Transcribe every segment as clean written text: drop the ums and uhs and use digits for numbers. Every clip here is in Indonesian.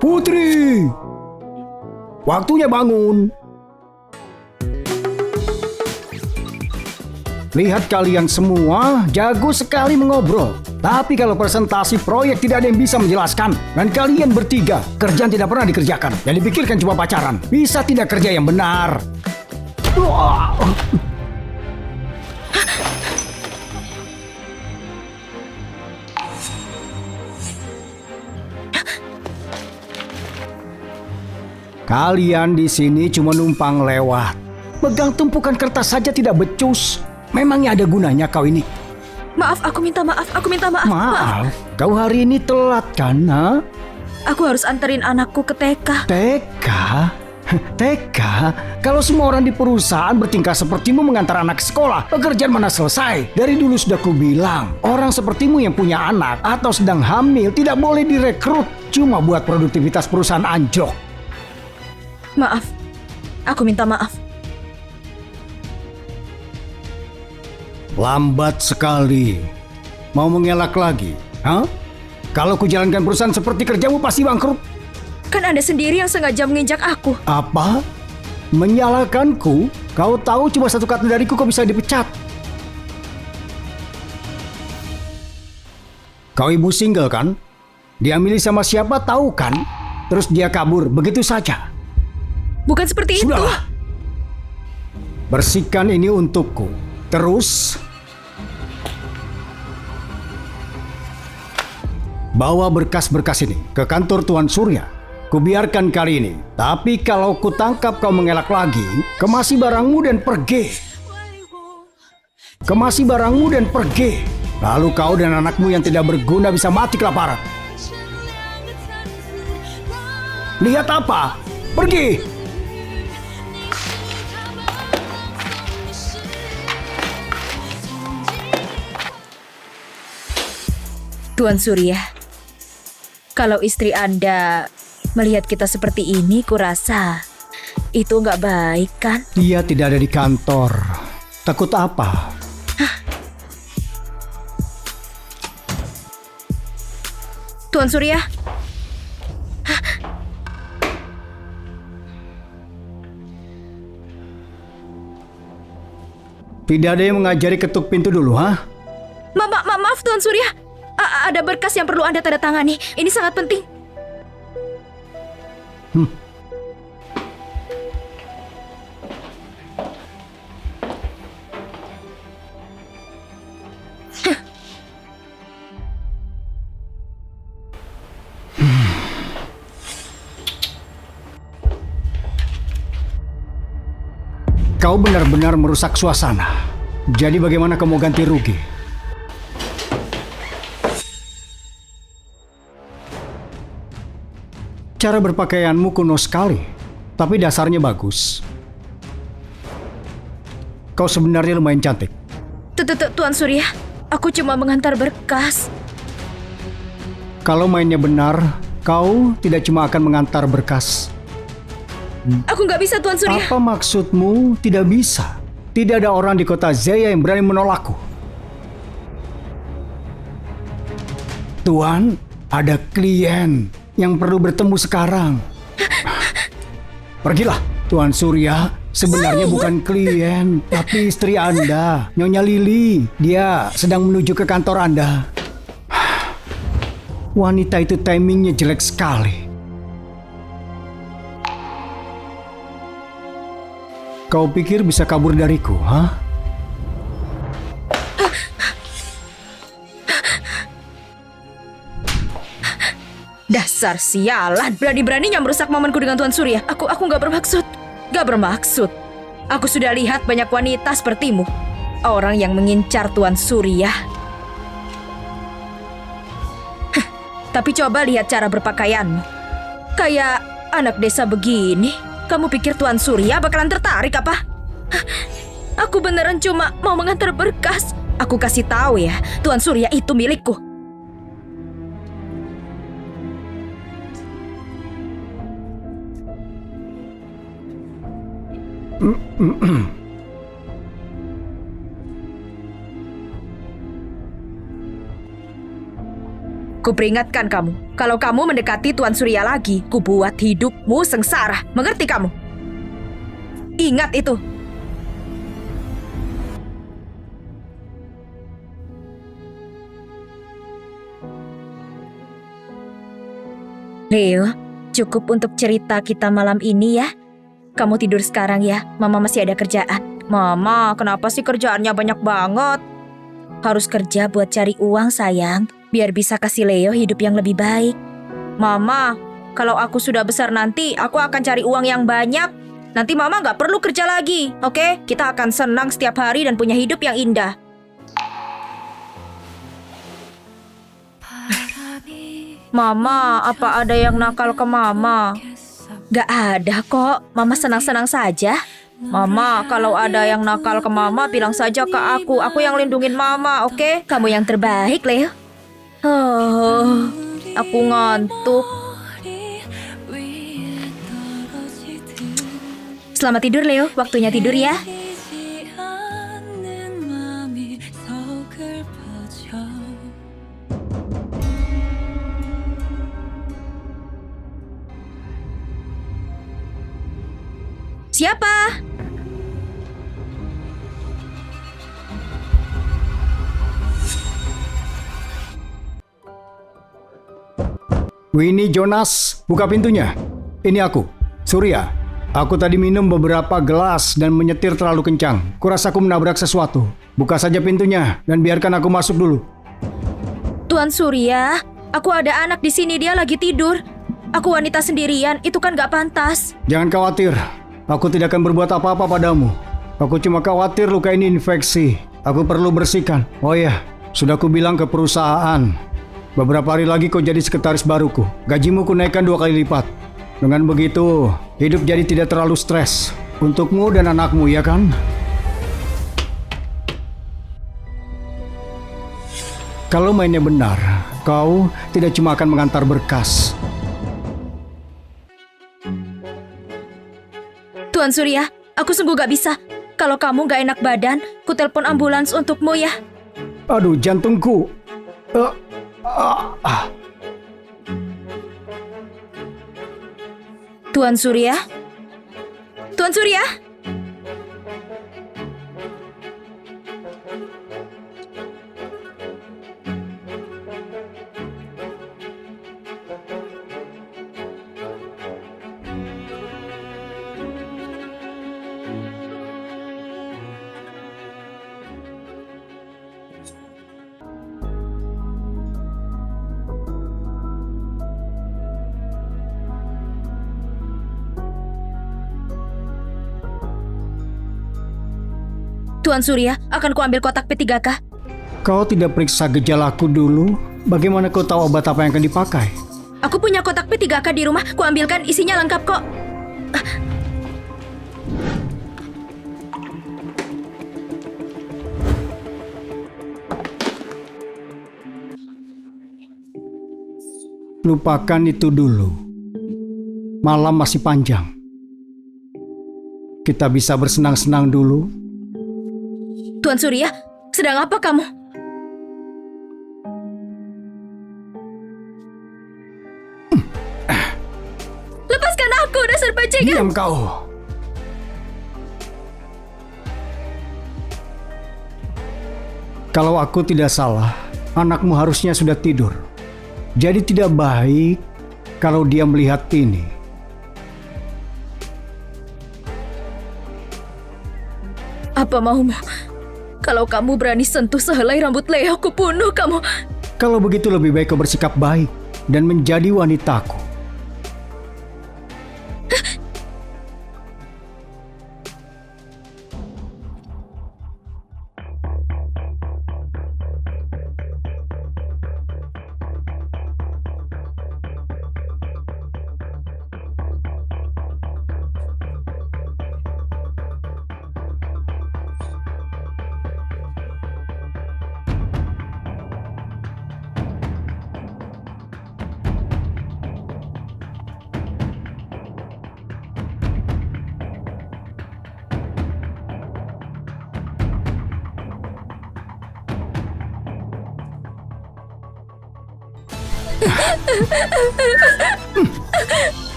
Putri, waktunya bangun. Lihat kalian semua jago sekali mengobrol. Tapi kalau presentasi proyek tidak ada yang bisa menjelaskan. Dan kalian bertiga, kerjaan tidak pernah dikerjakan. Yang dipikirkan cuma pacaran. Bisa tidak kerja yang benar? Kalian di sini cuma numpang lewat. Pegang tumpukan kertas saja tidak becus. Memangnya ada gunanya kau ini? Maaf, aku minta maaf. Maaf, kau hari ini telat kan, ha? Aku harus anterin anakku ke TK. TK? TK? Kalau semua orang di perusahaan bertingkah sepertimu mengantar anak ke sekolah, pekerjaan mana selesai? Dari dulu sudah kubilang, orang sepertimu yang punya anak atau sedang hamil tidak boleh direkrut. Cuma buat produktivitas perusahaan anjlok. Maaf, aku minta maaf. Lambat sekali. Mau mengelak lagi? Hah? Kalau kujalankan perusahaan seperti kerjamu pasti bangkrut. Kan Anda sendiri yang sengaja menginjak aku. Apa? Menyalahkanku? Kau tahu cuma satu kata dariku kau bisa dipecat. Kau ibu single kan? Dia milih sama siapa tahu kan? Terus dia kabur begitu saja. Bukan seperti Sudahlah. itu. Bersihkan ini untukku. Terus bawa berkas-berkas ini ke kantor Tuan Surya. Kubiarkan kali ini. Tapi kalau kutangkap kau mengelak lagi, kemasi barangmu dan pergi. Kemasi barangmu dan pergi. Lalu kau dan anakmu yang tidak berguna bisa mati kelaparan. Lihat apa? Pergi! Tuan Surya, kalau istri Anda melihat kita seperti ini, kurasa itu nggak baik kan? Dia tidak ada di kantor. Takut apa? Tuan Surya, Tidak ada yang mengajari ketuk pintu dulu, ha? maaf Tuan Surya. Ada berkas yang perlu Anda tanda tangani. Ini sangat penting. Kau benar-benar merusak suasana. Jadi bagaimana kamu mau ganti rugi? Cara berpakaianmu kuno sekali, tapi dasarnya bagus. Kau sebenarnya lumayan cantik. Tuan Surya, aku cuma mengantar berkas. Kalau mainnya benar, kau tidak cuma akan mengantar berkas. Aku nggak bisa Tuan Surya. Apa maksudmu tidak bisa? Tidak ada orang di kota Zeya yang berani menolakku. Tuan, ada klien yang perlu bertemu sekarang. Pergilah, Tuan Surya. Sebenarnya bukan klien, tapi istri Anda, Nyonya Lili. Dia sedang menuju ke kantor Anda. Wanita itu timingnya jelek sekali. Kau pikir bisa kabur dariku, ha? Dasar sialan, berani-beraninya merusak momenku dengan Tuan Surya. Aku nggak bermaksud. Gak bermaksud. Aku sudah lihat banyak wanita sepertimu. Orang yang mengincar Tuan Surya. Tapi coba lihat cara berpakaianmu. Kayak anak desa begini. Kamu pikir Tuan Surya bakalan tertarik apa? Aku beneran cuma mau mengantar berkas. Aku kasih tahu ya, Tuan Surya itu milikku. Kuperingatkan kamu, kalau kamu mendekati Tuan Surya lagi, kubuat hidupmu sengsara. Mengerti kamu? Ingat itu. Leo, cukup untuk cerita kita malam ini ya. Kamu tidur sekarang ya, Mama masih ada kerjaan. Mama, kenapa sih kerjaannya banyak banget? Harus kerja buat cari uang sayang, biar bisa kasih Leo hidup yang lebih baik. Mama, kalau aku sudah besar nanti, aku akan cari uang yang banyak. Nanti Mama gak perlu kerja lagi, oke? Kita akan senang setiap hari dan punya hidup yang indah. Mama, apa ada yang nakal ke Mama? Gak ada kok, Mama senang-senang saja. Mama, kalau ada yang nakal ke Mama, bilang saja ke aku. Aku yang lindungin Mama, oke? Kamu yang terbaik, Leo. Oh, aku ngantuk. Selamat tidur, Leo. Waktunya tidur ya. Siapa? Winnie, Jonas, buka pintunya. Ini aku, Surya. Aku tadi minum beberapa gelas dan menyetir terlalu kencang. Kurasa aku menabrak sesuatu. Buka saja pintunya dan biarkan aku masuk dulu. Tuan Surya, aku ada anak di sini, dia lagi tidur. Aku wanita sendirian, itu kan gak pantas. Jangan khawatir, aku tidak akan berbuat apa-apa padamu. Aku cuma khawatir luka ini infeksi. Aku perlu bersihkan. Oh ya, sudah aku bilang ke perusahaan. Beberapa hari lagi kau jadi sekretaris baruku. Gajimu ku naikkan 2 kali lipat. Dengan begitu, hidup jadi tidak terlalu stres. Untukmu dan anakmu, ya kan? Kalau mainnya benar, kau tidak cuma akan mengantar berkas. Tuan Surya, aku sungguh gak bisa. Kalau kamu gak enak badan, ku telepon ambulans untukmu ya. Aduh, jantungku. Tuan Surya? Tuan Surya? Tuan Surya, akan kuambil kotak P3K. Kau tidak periksa gejalaku dulu? Bagaimana kau tahu obat apa yang akan dipakai? Aku punya kotak P3K di rumah, kuambilkan, isinya lengkap kok. Lupakan itu dulu. Malam masih panjang. Kita bisa bersenang-senang dulu. Tuan Surya, sedang apa kamu? Lepaskan aku, dasar bajingan! Diam kau! Kalau aku tidak salah, anakmu harusnya sudah tidur. Jadi tidak baik kalau dia melihat ini. Apa maumu? Kalau kamu berani sentuh sehelai rambut Leo, aku bunuh kamu. Kalau begitu lebih baik kau bersikap baik dan menjadi wanitaku.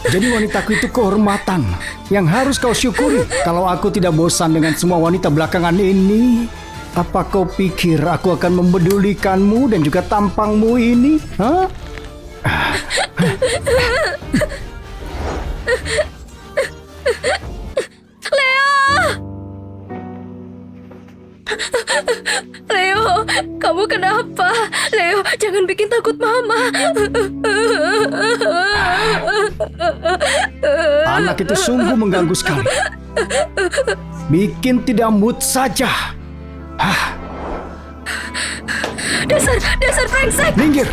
Jadi wanitaku itu kehormatan yang harus kau syukuri. Kalau aku tidak bosan dengan semua wanita belakangan ini, apa kau pikir aku akan mempedulikanmu dan juga tampangmu ini? Hah? Leo, kamu kenapa? Leo, jangan bikin takut Mama. Anak itu sungguh mengganggu sekali. Bikin tidak mood saja. Dasar brengsek. Minggir.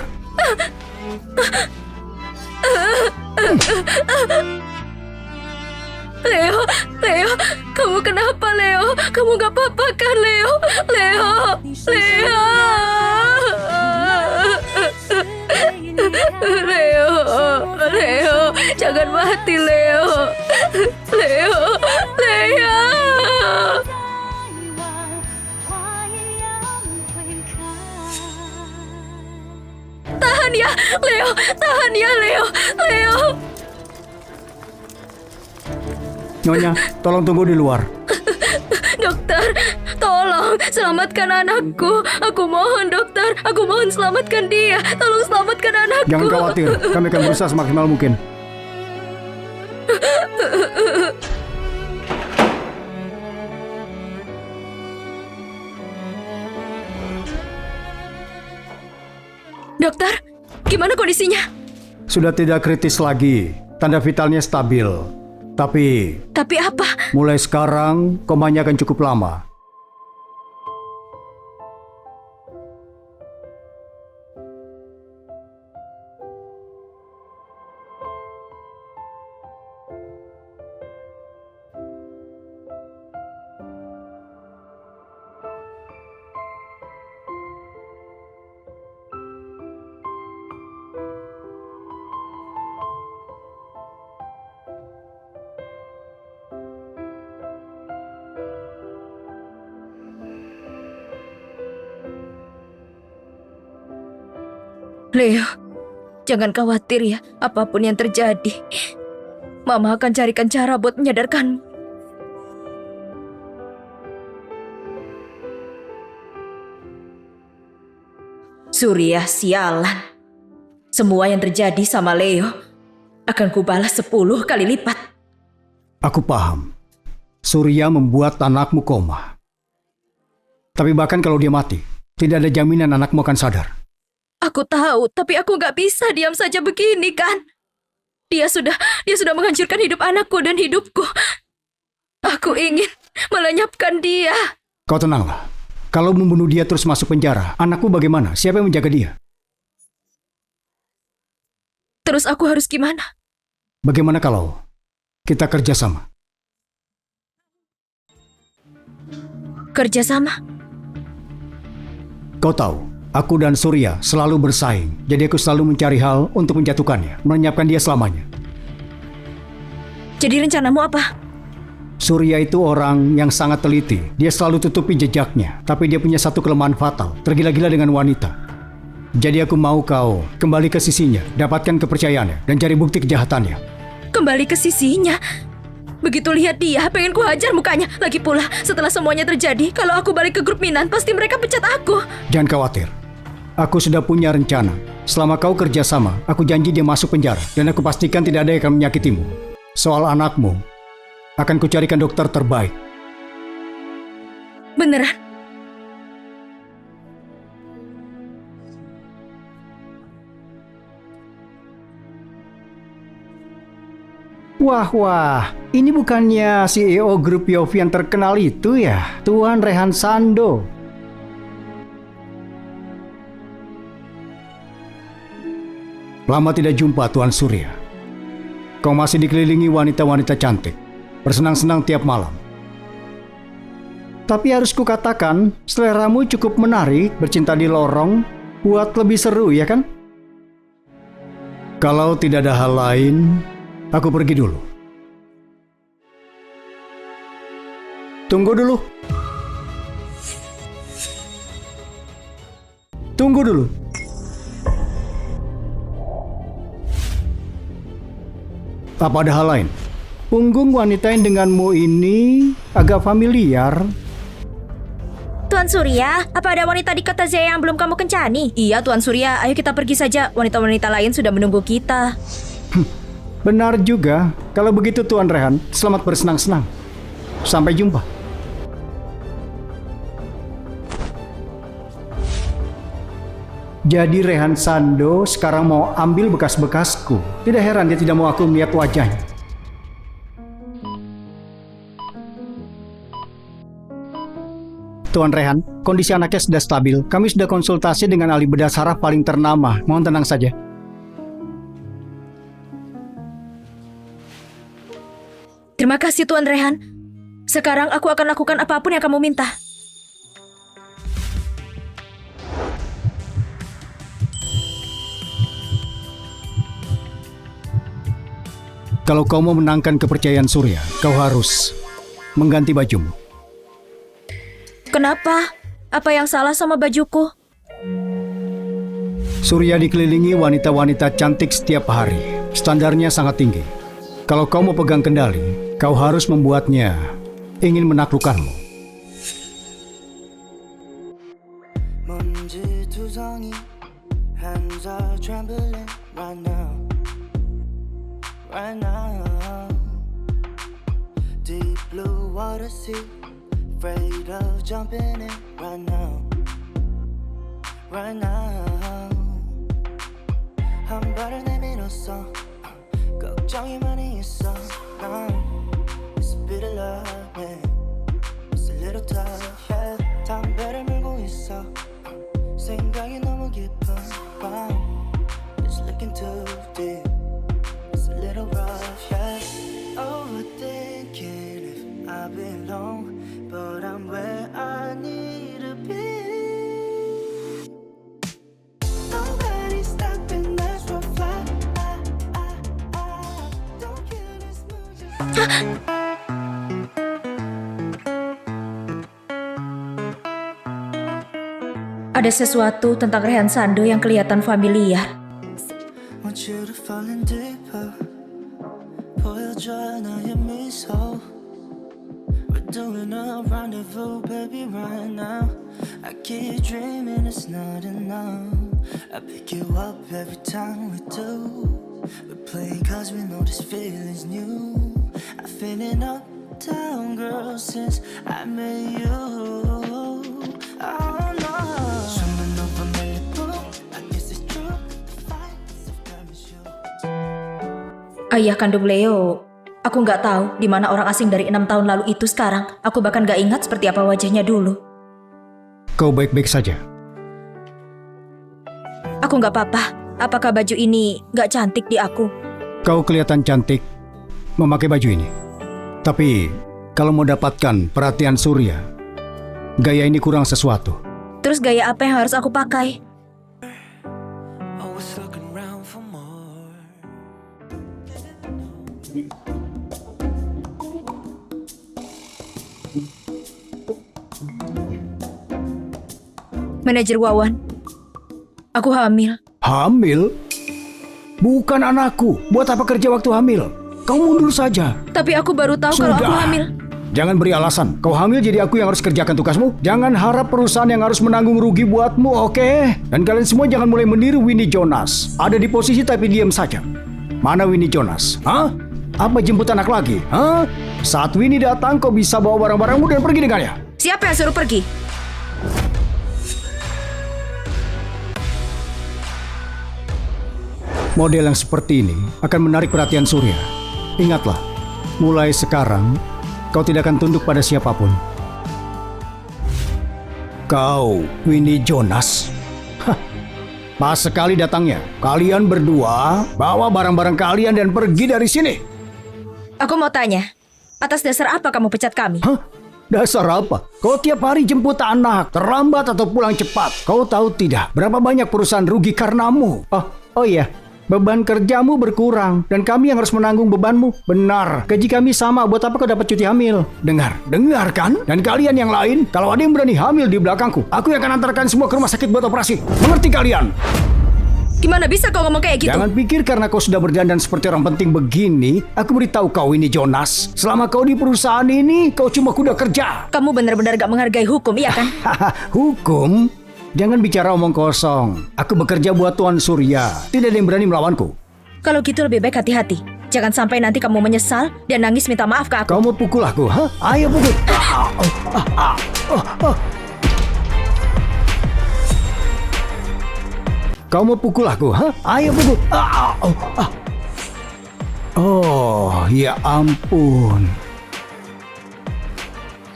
Leo, kamu kenapa Leo? Kamu gak apa-apa kan Leo? Leo, jangan mati Leo. Leo. Tahan ya, Leo. Nyonya, tolong tunggu di luar. Dokter, tolong selamatkan anakku. Aku mohon dokter, aku mohon selamatkan dia. Tolong selamatkan anakku. Jangan khawatir, kami akan berusaha semaksimal mungkin. Dokter, gimana kondisinya? Sudah tidak kritis lagi, tanda vitalnya stabil. Tapi apa? mulai sekarang komanya akan cukup lama. Leo, jangan khawatir ya, apapun yang terjadi. Mama akan carikan cara buat menyadarkanmu. Surya, sialan. Semua yang terjadi sama Leo akan kubalas 10 kali lipat. Aku paham. Surya membuat anakmu koma. Tapi bahkan kalau dia mati, tidak ada jaminan anakmu akan sadar. Aku tahu, tapi aku gak bisa diam saja begini kan. Dia sudah menghancurkan hidup anakku dan hidupku. Aku ingin melenyapkan dia. Kau tenanglah. Kalau membunuh dia terus masuk penjara, anakku bagaimana? Siapa yang menjaga dia? Terus aku harus gimana? Bagaimana kalau kita kerjasama? Kerjasama? Kau tahu, aku dan Surya selalu bersaing. Jadi aku selalu mencari hal untuk menjatuhkannya, melenyapkan dia selamanya. Jadi rencanamu apa? Surya itu orang yang sangat teliti. Dia selalu tutupi jejaknya. Tapi dia punya satu kelemahan fatal. Tergila-gila dengan wanita. Jadi aku mau kau kembali ke sisinya, dapatkan kepercayaannya, dan cari bukti kejahatannya. Kembali ke sisinya? Begitu lihat dia, pengen ku hajar mukanya. Lagi pula, setelah semuanya terjadi, kalau aku balik ke grup Minan, pasti mereka pecat aku. Jangan khawatir. Aku sudah punya rencana. Selama kau kerjasama, aku janji dia masuk penjara. Dan aku pastikan tidak ada yang akan menyakitimu. Soal anakmu, akan kucarikan dokter terbaik. Beneran? Wah, ini bukannya CEO grup Yofi yang terkenal itu ya? Tuan Rehan Sando. Lama tidak jumpa Tuan Surya. Kau masih dikelilingi wanita-wanita cantik. Bersenang-senang tiap malam. Tapi harus kukatakan, seleramu cukup menarik, bercinta di lorong, buat lebih seru, ya kan? Kalau tidak ada hal lain, aku pergi dulu. Tunggu dulu. Tunggu dulu. Apa ada hal lain? Punggung wanita yang denganmu ini agak familiar. Tuan Surya, apa ada wanita di kota Zaya yang belum kamu kencani? Iya, Tuan Surya, ayo kita pergi saja. Wanita-wanita lain sudah menunggu kita. Benar juga. Kalau begitu Tuan Rehan, selamat bersenang-senang. Sampai jumpa. Jadi Rehan Sando sekarang mau ambil bekas-bekasku. Tidak heran dia tidak mau aku melihat wajahnya. Tuan Rehan, kondisi anaknya sudah stabil. Kami sudah konsultasi dengan ahli bedah saraf paling ternama. Mohon tenang saja. Terima kasih Tuan Rehan. Sekarang aku akan lakukan apapun yang kamu minta. Kalau kau mau menangkan kepercayaan Surya, kau harus mengganti bajumu. Kenapa? Apa yang salah sama bajuku? Surya dikelilingi wanita-wanita cantik setiap hari. Standarnya sangat tinggi. Kalau kau mau pegang kendali, kau harus membuatnya ingin menaklukkanmu. Right now, deep blue water sea, afraid of jumping in. Right now, right now, 한 발을 내밀었어. 걱정이 많이 있어. It's a bit of love, yeah. It's a little tough, yeah. 담배를 물고 있어. 생각이 너무 깊어. Wow, it's looking too deep. It's a little rough, yeah. Overthinking if I belong, but I'm where I need to be. Nobody's stopping us from fly. Don't kill this mood, just Ada sesuatu tentang Rehan Sando yang kelihatan familiar. want you to fall in deeper. 보여줘 나의 미소. We're doing a rendezvous, baby, right now. I keep dreaming it's not enough. I pick you up every time we do. We play cause we know this feeling's new. I'm feeling up, down, girl, since I met you. Oh no. Swimming over Malibu, I guess it's true. Fights of damage you. Ayah kandung Leo, aku nggak tahu di mana orang asing dari 6 tahun lalu itu sekarang. Aku bahkan nggak ingat seperti apa wajahnya dulu. Kau baik-baik saja. Aku nggak apa-apa. Apakah baju ini nggak cantik di aku? Kau kelihatan cantik memakai baju ini. Tapi kalau mau dapatkan perhatian Surya, gaya ini kurang sesuatu. Terus gaya apa yang harus aku pakai? Always looking around for more. Manajer Wawan, aku hamil. Hamil? Bukan anakku. Buat apa kerja waktu hamil? Kau mundur saja. Tapi aku baru tahu kalau aku hamil. Jangan beri alasan. Kau hamil jadi aku yang harus kerjakan tugasmu. Jangan harap perusahaan yang harus menanggung rugi buatmu, oke? Dan kalian semua jangan mulai meniru Winnie Jonas. Ada di posisi tapi diam saja. Mana Winnie Jonas? Hah? Apa jemput anak lagi? Hah? Saat Winnie datang, kau bisa bawa barang-barangmu dan pergi dengannya. Siapa yang suruh pergi? Model yang seperti ini akan menarik perhatian Surya. Ingatlah, mulai sekarang kau tidak akan tunduk pada siapapun. Kau, Winnie Jonas. Hah, pas sekali datangnya. Kalian berdua bawa barang-barang kalian dan pergi dari sini. Aku mau tanya, atas dasar apa kamu pecat kami? Hah? Dasar apa? Kau tiap hari jemput anak, terlambat atau pulang cepat. Kau tahu tidak berapa banyak perusahaan rugi karenamu? Oh iya. Beban kerjamu berkurang dan kami yang harus menanggung bebanmu. Benar, gaji kami sama, buat apa kau dapat cuti hamil? Dengar kan? Dan kalian yang lain, kalau ada yang berani hamil di belakangku, aku yang akan antarkan semua ke rumah sakit buat operasi. Mengerti kalian? Gimana bisa kau ngomong kayak gitu? Jangan pikir karena kau sudah berdandan seperti orang penting begini, aku beritahu kau ini Jonas. Selama kau di perusahaan ini, kau cuma kuda kerja. Kamu benar-benar gak menghargai hukum, iya kan? Hukum? Jangan bicara omong kosong. Aku bekerja buat Tuan Surya. Tidak ada yang berani melawanku. Kalau gitu lebih baik hati-hati. Jangan sampai nanti kamu menyesal dan nangis minta maaf ke aku. Kau mau pukul aku, ha? Ayo pukul. Kau mau pukul aku, ha? Ayo pukul. Oh, ya ampun.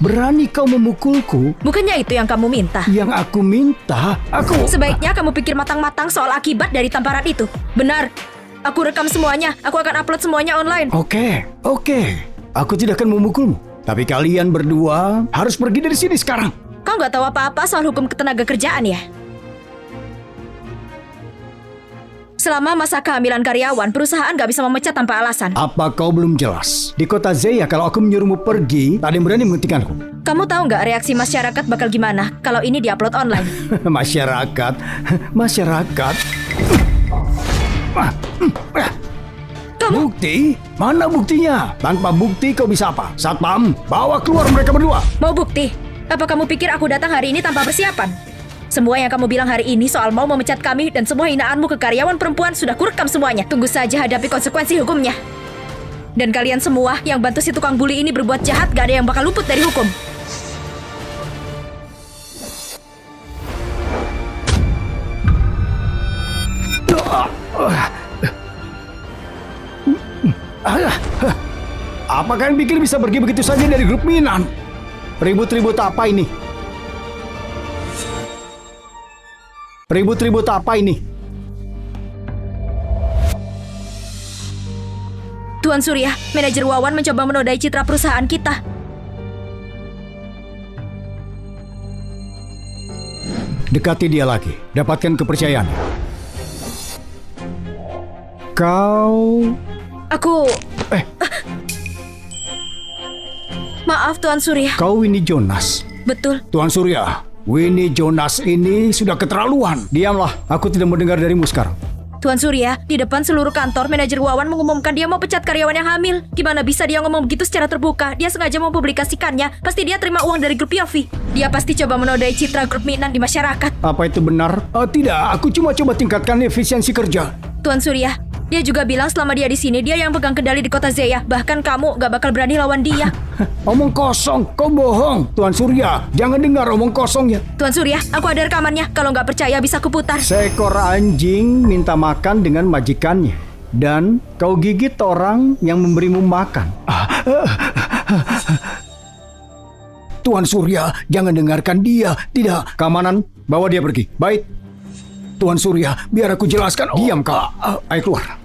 Berani kau memukulku? Bukannya itu yang kamu minta? Yang aku minta, Sebaiknya kamu pikir matang-matang soal akibat dari tamparan itu. Benar. Aku rekam semuanya. Aku akan upload semuanya online. Oke. Aku tidak akan memukulmu. Tapi kalian berdua harus pergi dari sini sekarang. Kau nggak tahu apa-apa soal hukum ketenaga kerjaan ya? Selama masa kehamilan karyawan, perusahaan nggak bisa memecat tanpa alasan. Apa kau belum jelas? Di kota Zeya, kalau aku menyuruhmu pergi, tak ada yang berani menghentikanku. Kamu tahu nggak reaksi masyarakat bakal gimana kalau ini diupload online? Masyarakat. Kamu? Bukti? Mana buktinya? Tanpa bukti kau bisa apa? Satpam, bawa keluar mereka berdua. Mau bukti? Apa kamu pikir aku datang hari ini tanpa persiapan? Semua yang kamu bilang hari ini soal mau memecat kami dan semua hinaanmu ke karyawan perempuan sudah kurekam semuanya. Tunggu saja hadapi konsekuensi hukumnya. Dan kalian semua yang bantu si tukang bully ini berbuat jahat, gak ada yang bakal luput dari hukum. Apa kalian pikir bisa pergi begitu saja dari grup Minan? Ribut-ribut apa ini? Ribut-ribut apa ini? Tuan Surya, manajer Wawan mencoba menodai citra perusahaan kita. Dekati dia lagi, dapatkan kepercayaan. Kau... Maaf Tuan Surya. Kau ini Jonas. Betul. Tuan Surya, Winnie Jonas ini sudah keterlaluan. Diamlah, aku tidak mendengar darimu sekarang. Tuan Surya, di depan seluruh kantor, manajer Wawan mengumumkan dia mau pecat karyawan yang hamil. Gimana bisa dia ngomong begitu secara terbuka? Dia sengaja mempublikasikannya. Pasti dia terima uang dari grup Yofi. Dia pasti coba menodai citra grup Minan di masyarakat. Apa itu benar? Tidak, aku cuma coba tingkatkan efisiensi kerja. Tuan Surya, dia juga bilang selama dia di sini, dia yang pegang kendali di kota Zeya. Bahkan kamu gak bakal berani lawan dia. Omong kosong, kau bohong. Tuan Surya, jangan dengar omong kosongnya. Tuan Surya, aku ada rekamannya. Kalau nggak percaya bisa kuputar. Seekor anjing minta makan dengan majikannya. Dan kau gigit orang yang memberimu makan. Tuan Surya, jangan dengarkan dia. Tidak, keamanan, bawa dia pergi. Baik. Tuan Surya, biar aku jelaskan. Diam kau. Ayo keluar.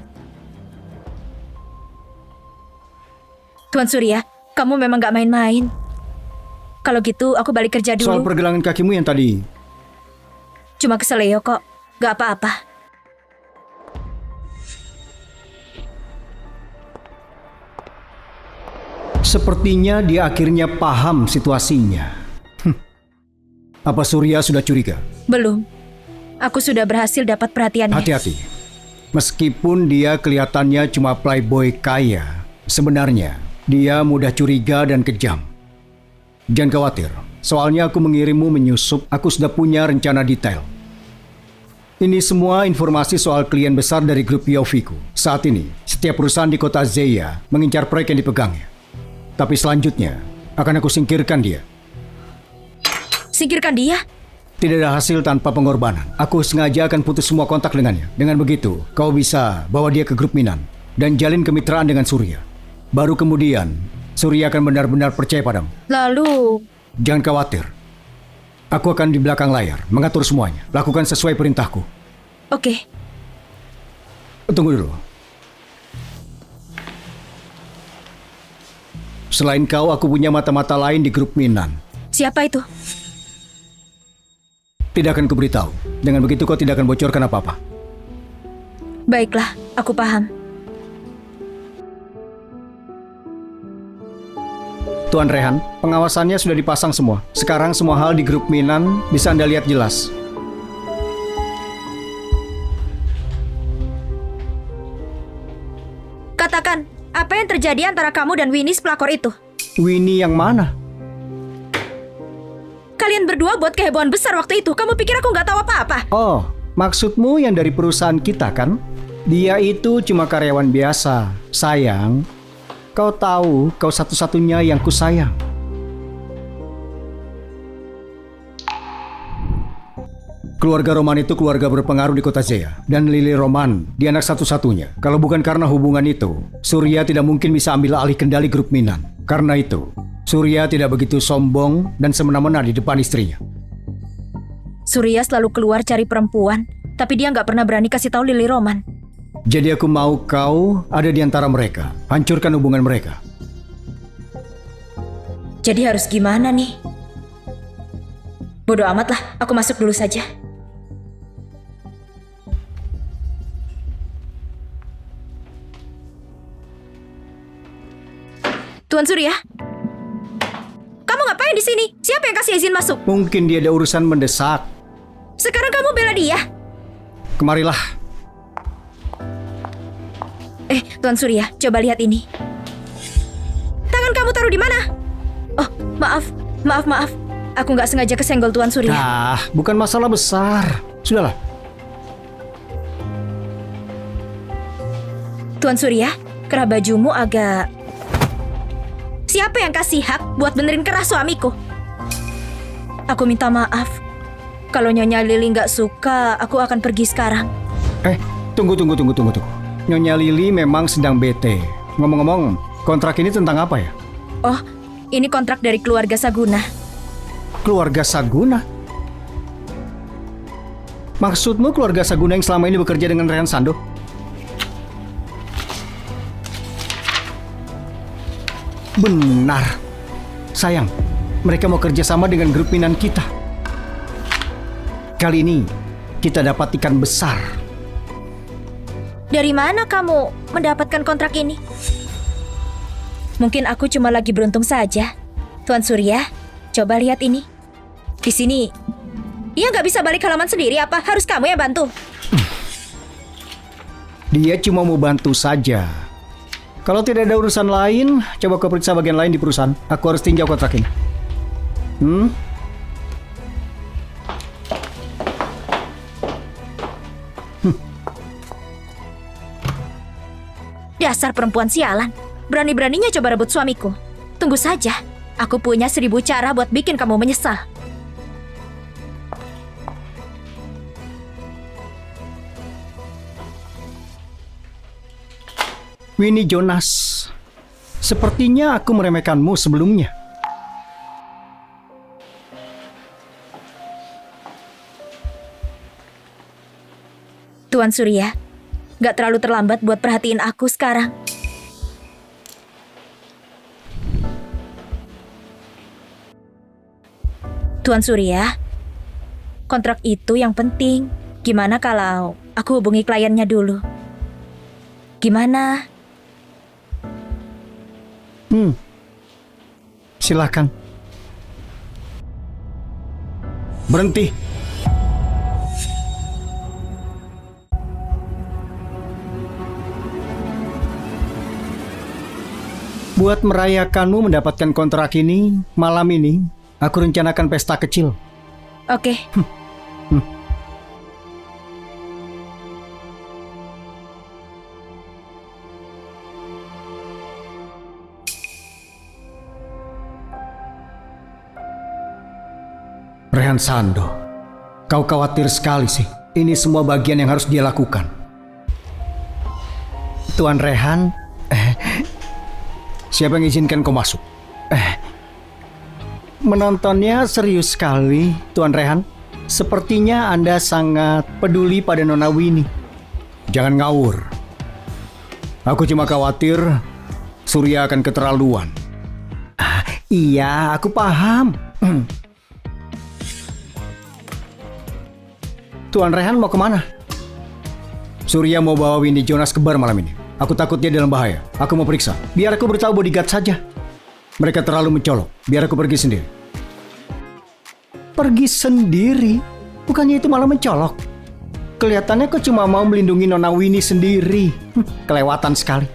Tuan Surya, kamu memang gak main-main. Kalau gitu, aku balik kerja dulu. Soal pergelangan kakimu yang tadi. Cuma keseleo kok, gak apa-apa. Sepertinya dia akhirnya paham situasinya. Apa Surya sudah curiga? Belum. Aku sudah berhasil dapat perhatiannya. Hati-hati. Meskipun dia kelihatannya cuma playboy kaya, sebenarnya dia mudah curiga dan kejam. Jangan khawatir, soalnya aku mengirimmu menyusup, aku sudah punya rencana detail. Ini semua informasi soal klien besar dari grup Yofiku. Saat ini, setiap perusahaan di kota Zeya mengincar proyek yang dipegangnya. Tapi selanjutnya, akan aku singkirkan dia. Singkirkan dia? Tidak ada hasil tanpa pengorbanan. Aku sengaja akan putus semua kontak dengannya. Dengan begitu, kau bisa bawa dia ke grup Minan dan jalin kemitraan dengan Surya. Baru kemudian, Surya akan benar-benar percaya padamu. Lalu... Jangan khawatir. Aku akan di belakang layar, mengatur semuanya. Lakukan sesuai perintahku. Oke. Tunggu dulu. Selain kau, aku punya mata-mata lain di grup Minan. Siapa itu? Tidak akan kuberitahu. Dengan begitu kau tidak akan bocorkan apa-apa. Baiklah, aku paham. Tuan Rehan, pengawasannya sudah dipasang semua. Sekarang semua hal di grup Minan bisa Anda lihat jelas. terjadi antara kamu dan Winnie pelakor itu? Winnie yang mana? Kalian berdua buat kehebohan besar waktu itu. Kamu pikir aku nggak tahu apa-apa? Oh, maksudmu yang dari perusahaan kita kan? Dia itu cuma karyawan biasa. Sayang, kau tahu kau satu-satunya yang ku sayang. Keluarga Roman itu keluarga berpengaruh di kota Zeya. Dan Lily Roman, dia anak satu-satunya. Kalau bukan karena hubungan itu, Surya tidak mungkin bisa ambil alih kendali grup Minan. Karena itu, Surya tidak begitu sombong dan semena-mena di depan istrinya. Surya selalu keluar cari perempuan, tapi dia nggak pernah berani kasih tahu Lily Roman. Jadi aku mau kau ada di antara mereka. Hancurkan hubungan mereka. Jadi harus gimana nih? Bodoh amat lah, aku masuk dulu saja. Tuan Surya, kamu ngapain di sini? Siapa yang kasih izin masuk? Mungkin dia ada urusan mendesak. Sekarang kamu bela dia? Kemarilah. Tuan Surya, coba lihat ini. Tangan kamu taruh di mana? Oh, maaf. Aku nggak sengaja kesenggol Tuan Surya. Nah, bukan masalah besar. Sudahlah. Tuan Surya, kerah bajumu agak... Siapa yang kasih hak buat benerin kerah suamiku? Aku minta maaf. Kalau Nyonya Lily nggak suka, aku akan pergi sekarang. Tunggu. Nyonya Lily memang sedang bete. Ngomong-ngomong, kontrak ini tentang apa ya? Oh, ini kontrak dari keluarga Saguna. Keluarga Saguna? Maksudmu keluarga Saguna yang selama ini bekerja dengan Rehan Sando? Benar. Sayang, mereka mau kerjasama dengan grup Minan kita. Kali ini, kita dapat ikan besar. Dari mana kamu mendapatkan kontrak ini? Mungkin aku cuma lagi beruntung saja. Tuan Surya, coba lihat ini. Di sini, dia nggak bisa balik halaman sendiri apa? Harus kamu yang bantu? Dia cuma mau bantu saja. Kalau tidak ada urusan lain, coba kau periksa bagian lain di perusahaan. Aku harus tinjau kontrak ini. Dasar perempuan sialan. Berani-beraninya coba rebut suamiku. Tunggu saja. Aku punya 1000 cara buat bikin kamu menyesal. Winnie Jonas, sepertinya aku meremehkanmu sebelumnya. Tuan Surya, gak terlalu terlambat buat perhatiin aku sekarang. Tuan Surya, kontrak itu yang penting. Gimana kalau aku hubungi kliennya dulu? Gimana? Silakan. Berhenti. Buat merayakanmu mendapatkan kontrak ini, malam ini, aku rencanakan pesta kecil. Oke. Rehan Sando, kau khawatir sekali sih. Ini semua bagian yang harus dia lakukan. Tuan Rehan, siapa yang izinkan kau masuk? Menontonnya serius sekali, Tuan Rehan. Sepertinya Anda sangat peduli pada Nona Winnie. Jangan ngawur. Aku cuma khawatir Surya akan keterlaluan. Iya, aku paham. Tuan Rehan mau kemana? Surya mau bawa Winnie Jonas ke bar malam ini. Aku takut dia dalam bahaya. Aku mau periksa. Biar aku beritahu bodyguard saja. Mereka terlalu mencolok. Biar aku pergi sendiri. Pergi sendiri? Bukannya itu malah mencolok. Kelihatannya kau cuma mau melindungi Nona Winnie sendiri. Kelewatan sekali.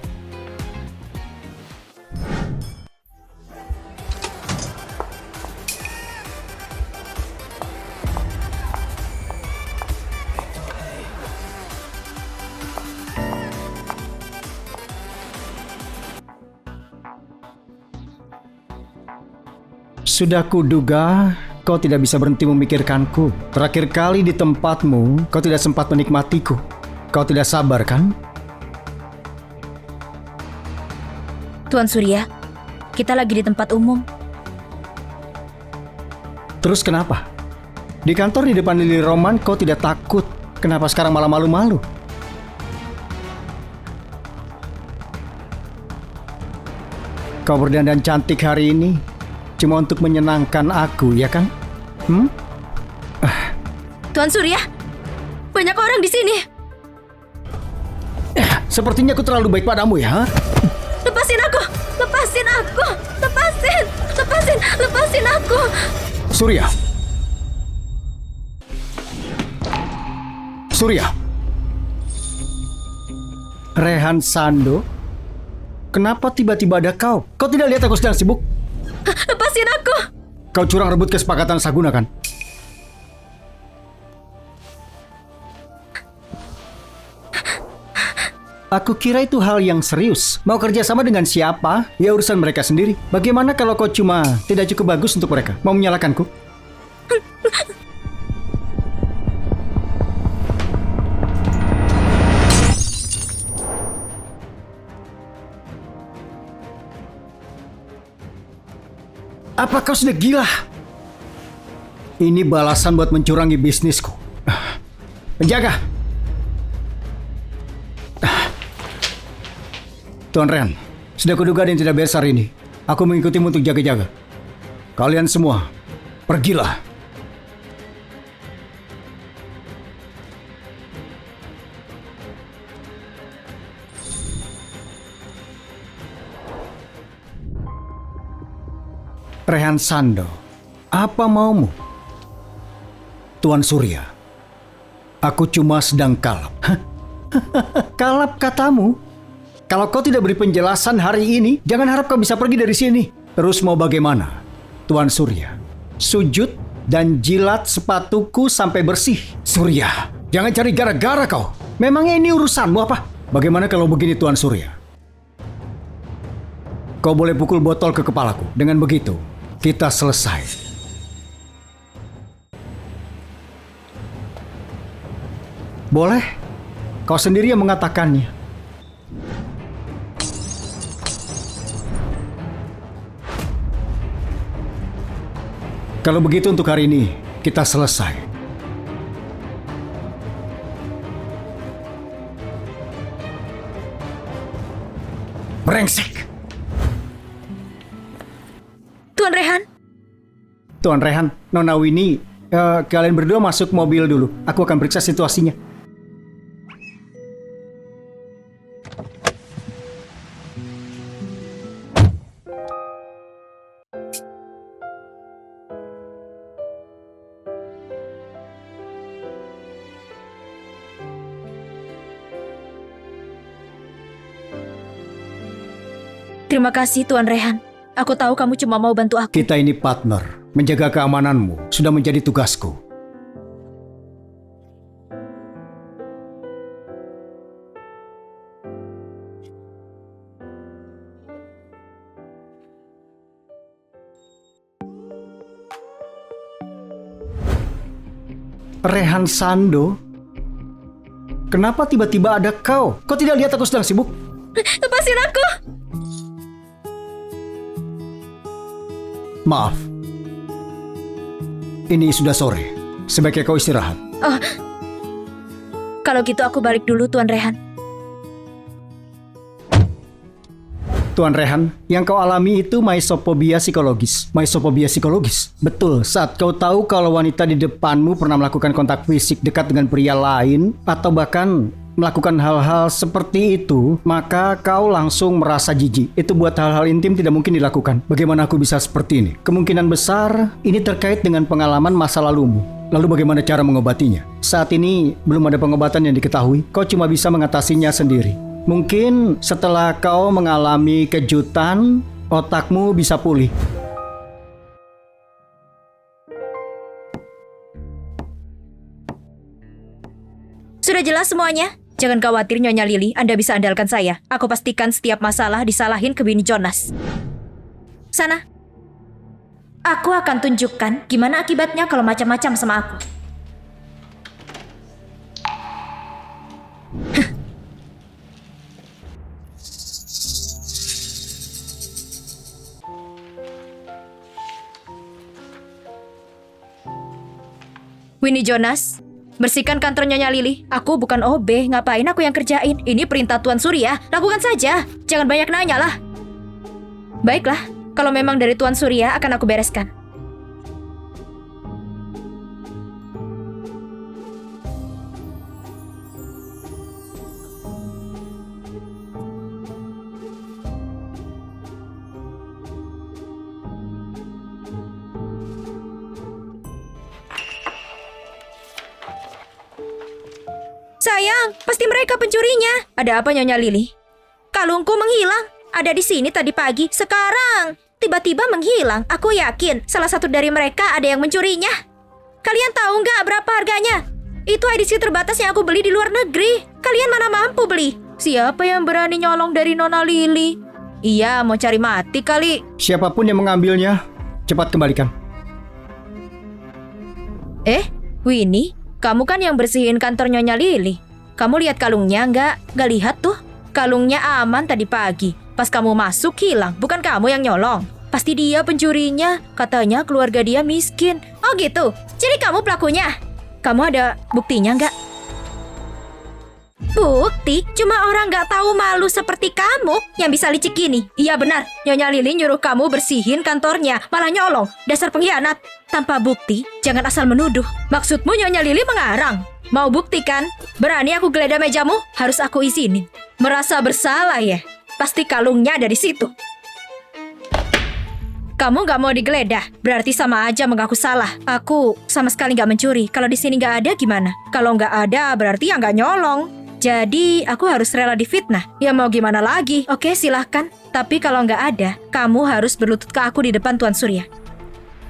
Sudah kuduga kau tidak bisa berhenti memikirkanku. Terakhir kali di tempatmu, kau tidak sempat menikmatiku. Kau tidak sabar kan? Tuan Surya, kita lagi di tempat umum. Terus kenapa? Di kantor di depan Lili Roman kau tidak takut. Kenapa sekarang malah malu-malu? Kau berdandan cantik hari ini cuma untuk menyenangkan aku, ya kan? Tuan Surya, banyak orang di sini. Sepertinya aku terlalu baik padamu ya. Lepasin aku! Lepasin aku! Lepasin! Lepasin! Lepasin aku! Surya. Surya. Rehan Sando. Kenapa tiba-tiba ada kau? Kau tidak lihat aku sedang sibuk? Lepasin aku! Kau curang rebut kesepakatan Saguna kan? Aku kira itu hal yang serius. Mau kerja sama dengan siapa? Ya urusan mereka sendiri. Bagaimana kalau kau cuma tidak cukup bagus untuk mereka? Mau menyalahkanku? Apa kau sudah gila? Ini balasan buat mencurangi bisnisku. Penjaga! Tuan Ren, sudah kuduga ada yang tidak beres hari ini. Aku mengikutimu untuk jaga-jaga. Kalian semua, pergilah. Rehan Sando, apa maumu? Tuan Surya, aku cuma sedang kalap. Kalap katamu? Kalau kau tidak beri penjelasan hari ini, jangan harap kau bisa pergi dari sini. Terus mau bagaimana, Tuan Surya? Sujud dan jilat sepatuku sampai bersih. Surya, jangan cari gara-gara kau. Memangnya ini urusanmu apa? Bagaimana kalau begini, Tuan Surya? Kau boleh pukul botol ke kepalaku. Dengan begitu, kita selesai. Boleh? Kau sendiri yang mengatakannya. Kalau begitu untuk hari ini, kita selesai. Brengsek! Tuan Rehan, Tuan Rehan, Nona Winnie, kalian berdua masuk mobil dulu. Aku akan periksa situasinya. terima kasih Tuan Rehan. Aku tahu kamu cuma mau bantu aku. Kita ini partner. Menjaga keamananmu sudah menjadi tugasku. Rehan Sando? Kenapa tiba-tiba ada kau? Kau tidak lihat aku sedang sibuk? Lepasin aku! Maaf. Ini sudah sore. Sebaiknya kau istirahat. Oh, kalau gitu aku balik dulu Tuan Rehan. Tuan Rehan, yang kau alami itu mysophobia psikologis. Mysophobia psikologis? Betul, saat kau tahu kalau wanita di depanmu pernah melakukan kontak fisik dekat dengan pria lain, atau bahkan melakukan hal-hal seperti itu, maka kau langsung merasa jijik. Itu buat hal-hal intim tidak mungkin dilakukan. Bagaimana aku bisa seperti ini? Kemungkinan besar ini terkait dengan pengalaman masa lalumu. Lalu bagaimana cara mengobatinya? Saat ini belum ada pengobatan yang diketahui. Kau cuma bisa mengatasinya sendiri. Mungkin setelah kau mengalami kejutan, otakmu bisa pulih. Sudah jelas semuanya? Jangan khawatir Nyonya Lily, Anda bisa andalkan saya. Aku pastikan setiap masalah disalahin ke Bini Jonas. Sana. Aku akan tunjukkan gimana akibatnya kalau macam-macam sama aku. Winnie Jonas, bersihkan kantor Nyonya Lily. Aku bukan OB, ngapain aku yang kerjain? Ini perintah Tuan Surya, lakukan saja. Jangan banyak nanya lah. Baiklah, kalau memang dari Tuan Surya akan aku bereskan. Sayang, pasti mereka pencurinya. Ada apa Nyonya Lily? Kalungku menghilang. Ada di sini tadi pagi. Sekarang tiba-tiba menghilang. Aku yakin salah satu dari mereka ada yang mencurinya. Kalian tahu nggak berapa harganya? Itu edisi terbatas yang aku beli di luar negeri. Kalian mana mampu beli? Siapa yang berani nyolong dari Nona Lily? Iya, mau cari mati kali. Siapapun yang mengambilnya, cepat kembalikan. Winnie, kamu kan yang bersihin kantor Nyonya Lily. Kamu lihat kalungnya nggak? Nggak lihat tuh. Kalungnya aman tadi pagi. Pas kamu masuk hilang. Bukan kamu yang nyolong. Pasti dia pencurinya. Katanya keluarga dia miskin. Oh gitu? Jadi kamu pelakunya? Kamu ada buktinya nggak? Bukti? Cuma orang nggak tahu malu seperti kamu yang bisa licik gini. Iya benar. Nyonya Lily nyuruh kamu bersihin kantornya. Malah nyolong. Dasar pengkhianat. Tanpa bukti, jangan asal menuduh. Maksudmu Nyonya Lily mengarang? Mau bukti kan? Berani aku geledah mejamu? Harus aku izinin. Merasa bersalah ya? Pasti kalungnya ada di situ. Kamu nggak mau digeledah, berarti sama aja mengaku salah. Aku sama sekali nggak mencuri. Kalau di sini nggak ada gimana? Kalau nggak ada, berarti ya nggak nyolong. Jadi aku harus rela difitnah. Ya mau gimana lagi? Oke, silahkan. Tapi kalau nggak ada, kamu harus berlutut ke aku di depan Tuan Surya.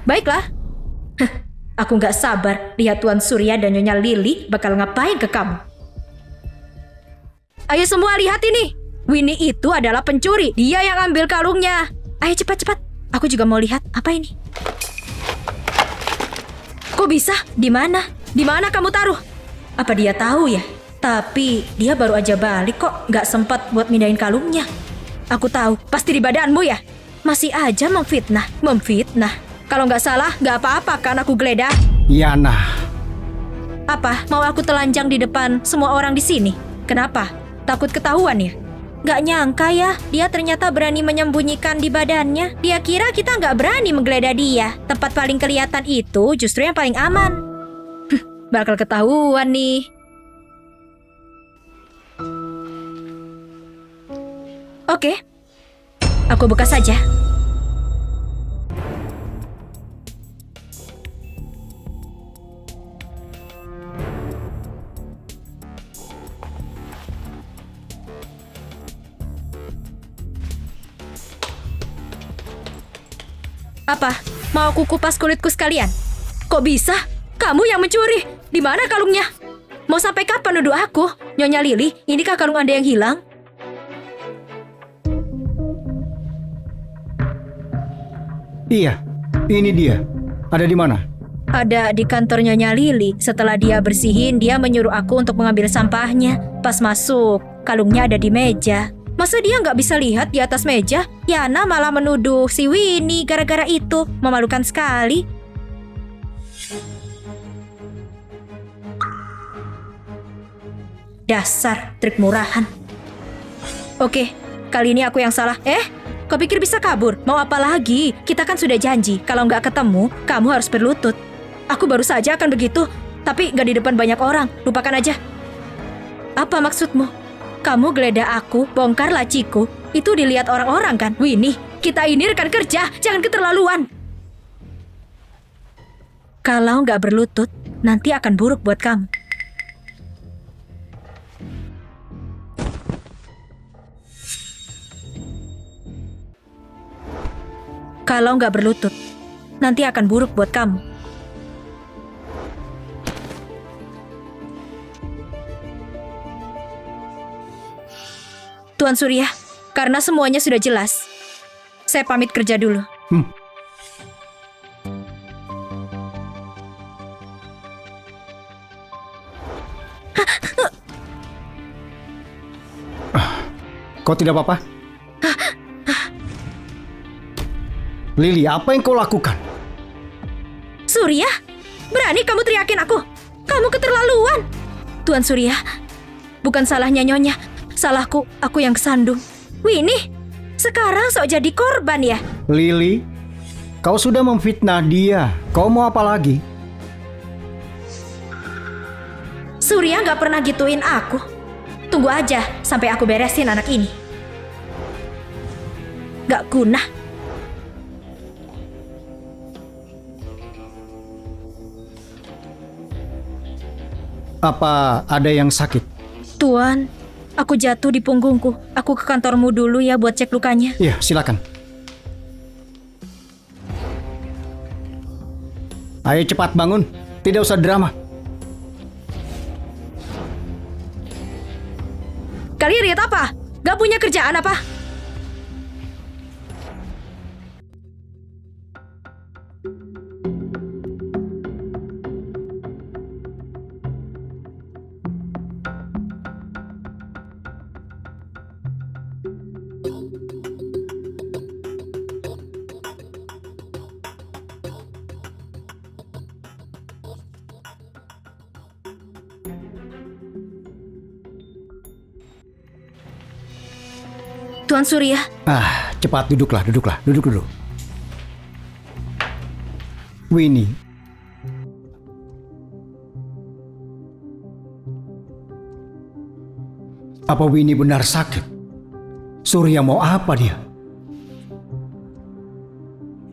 Baiklah. Aku nggak sabar lihat Tuan Surya dan Nyonya Lily bakal ngapain ke kamu. Ayo semua lihat ini. Winnie itu adalah pencuri. Dia yang ambil kalungnya. Ayo cepat-cepat. Aku juga mau lihat apa ini. Kok bisa? Di mana? Di mana kamu taruh? Apa dia tahu ya? Tapi dia baru aja balik kok. Nggak sempat buat mindahin kalungnya. Aku tahu. Pasti di badanmu ya? Masih aja memfitnah. Kalau nggak salah, nggak apa-apa kan aku geledah? Yana. Apa? Mau aku telanjang di depan semua orang di sini? Kenapa? Takut ketahuan ya? Nggak nyangka ya, dia ternyata berani menyembunyikan di badannya. Dia kira kita nggak berani menggeledah dia. Tempat paling kelihatan itu justru yang paling aman. Bakal ketahuan nih. Oke, aku buka saja. Apa? Mau aku kupas kulitku sekalian? Kok bisa? Kamu yang mencuri? Di mana kalungnya? Mau sampai kapan nuduh aku? Nyonya Lily, inikah kalung Anda yang hilang? Iya, ini dia. Ada di mana? Ada di kantor Nyonya Lily. Setelah dia bersihin, dia menyuruh aku untuk mengambil sampahnya. Pas masuk, kalungnya ada di meja. Masa dia nggak bisa lihat di atas meja? Yana malah menuduh si Winnie gara-gara itu. Memalukan sekali. Dasar trik murahan. Oke, kali ini aku yang salah. Kau pikir bisa kabur? Mau apa lagi? Kita kan sudah janji. Kalau nggak ketemu, kamu harus berlutut. Aku baru saja akan begitu. Tapi nggak di depan banyak orang. Lupakan aja. Apa maksudmu? Kamu geledah aku, bongkar laciku. Itu dilihat orang-orang kan? Winnie, kita ini rekan kerja. Jangan keterlaluan. Kalau nggak berlutut, nanti akan buruk buat kamu. Kalau nggak berlutut, nanti akan buruk buat kamu. Tuan Surya, karena semuanya sudah jelas, saya pamit kerja dulu. Kau tidak apa-apa? Lily, apa yang kau lakukan? Surya, berani kamu teriakin aku? Kamu keterlaluan. Tuan Surya, bukan salahnya Nyonya. Salahku, aku yang kesandung. Winnie, sekarang sok jadi korban ya? Lily, kau sudah memfitnah dia. Kau mau apa lagi? Surya nggak pernah gituin aku. Tunggu aja sampai aku beresin anak ini. Gak guna. Apa ada yang sakit? Tuan, aku jatuh di punggungku. Aku ke kantormu dulu ya buat cek lukanya. Iya, silakan. Ayo cepat bangun. Tidak usah drama. Kalian lihat apa? Gak punya kerjaan apa? Tuan Surya, Cepat duduk dulu. Winnie, apa Winnie benar sakit? Surya mau apa dia?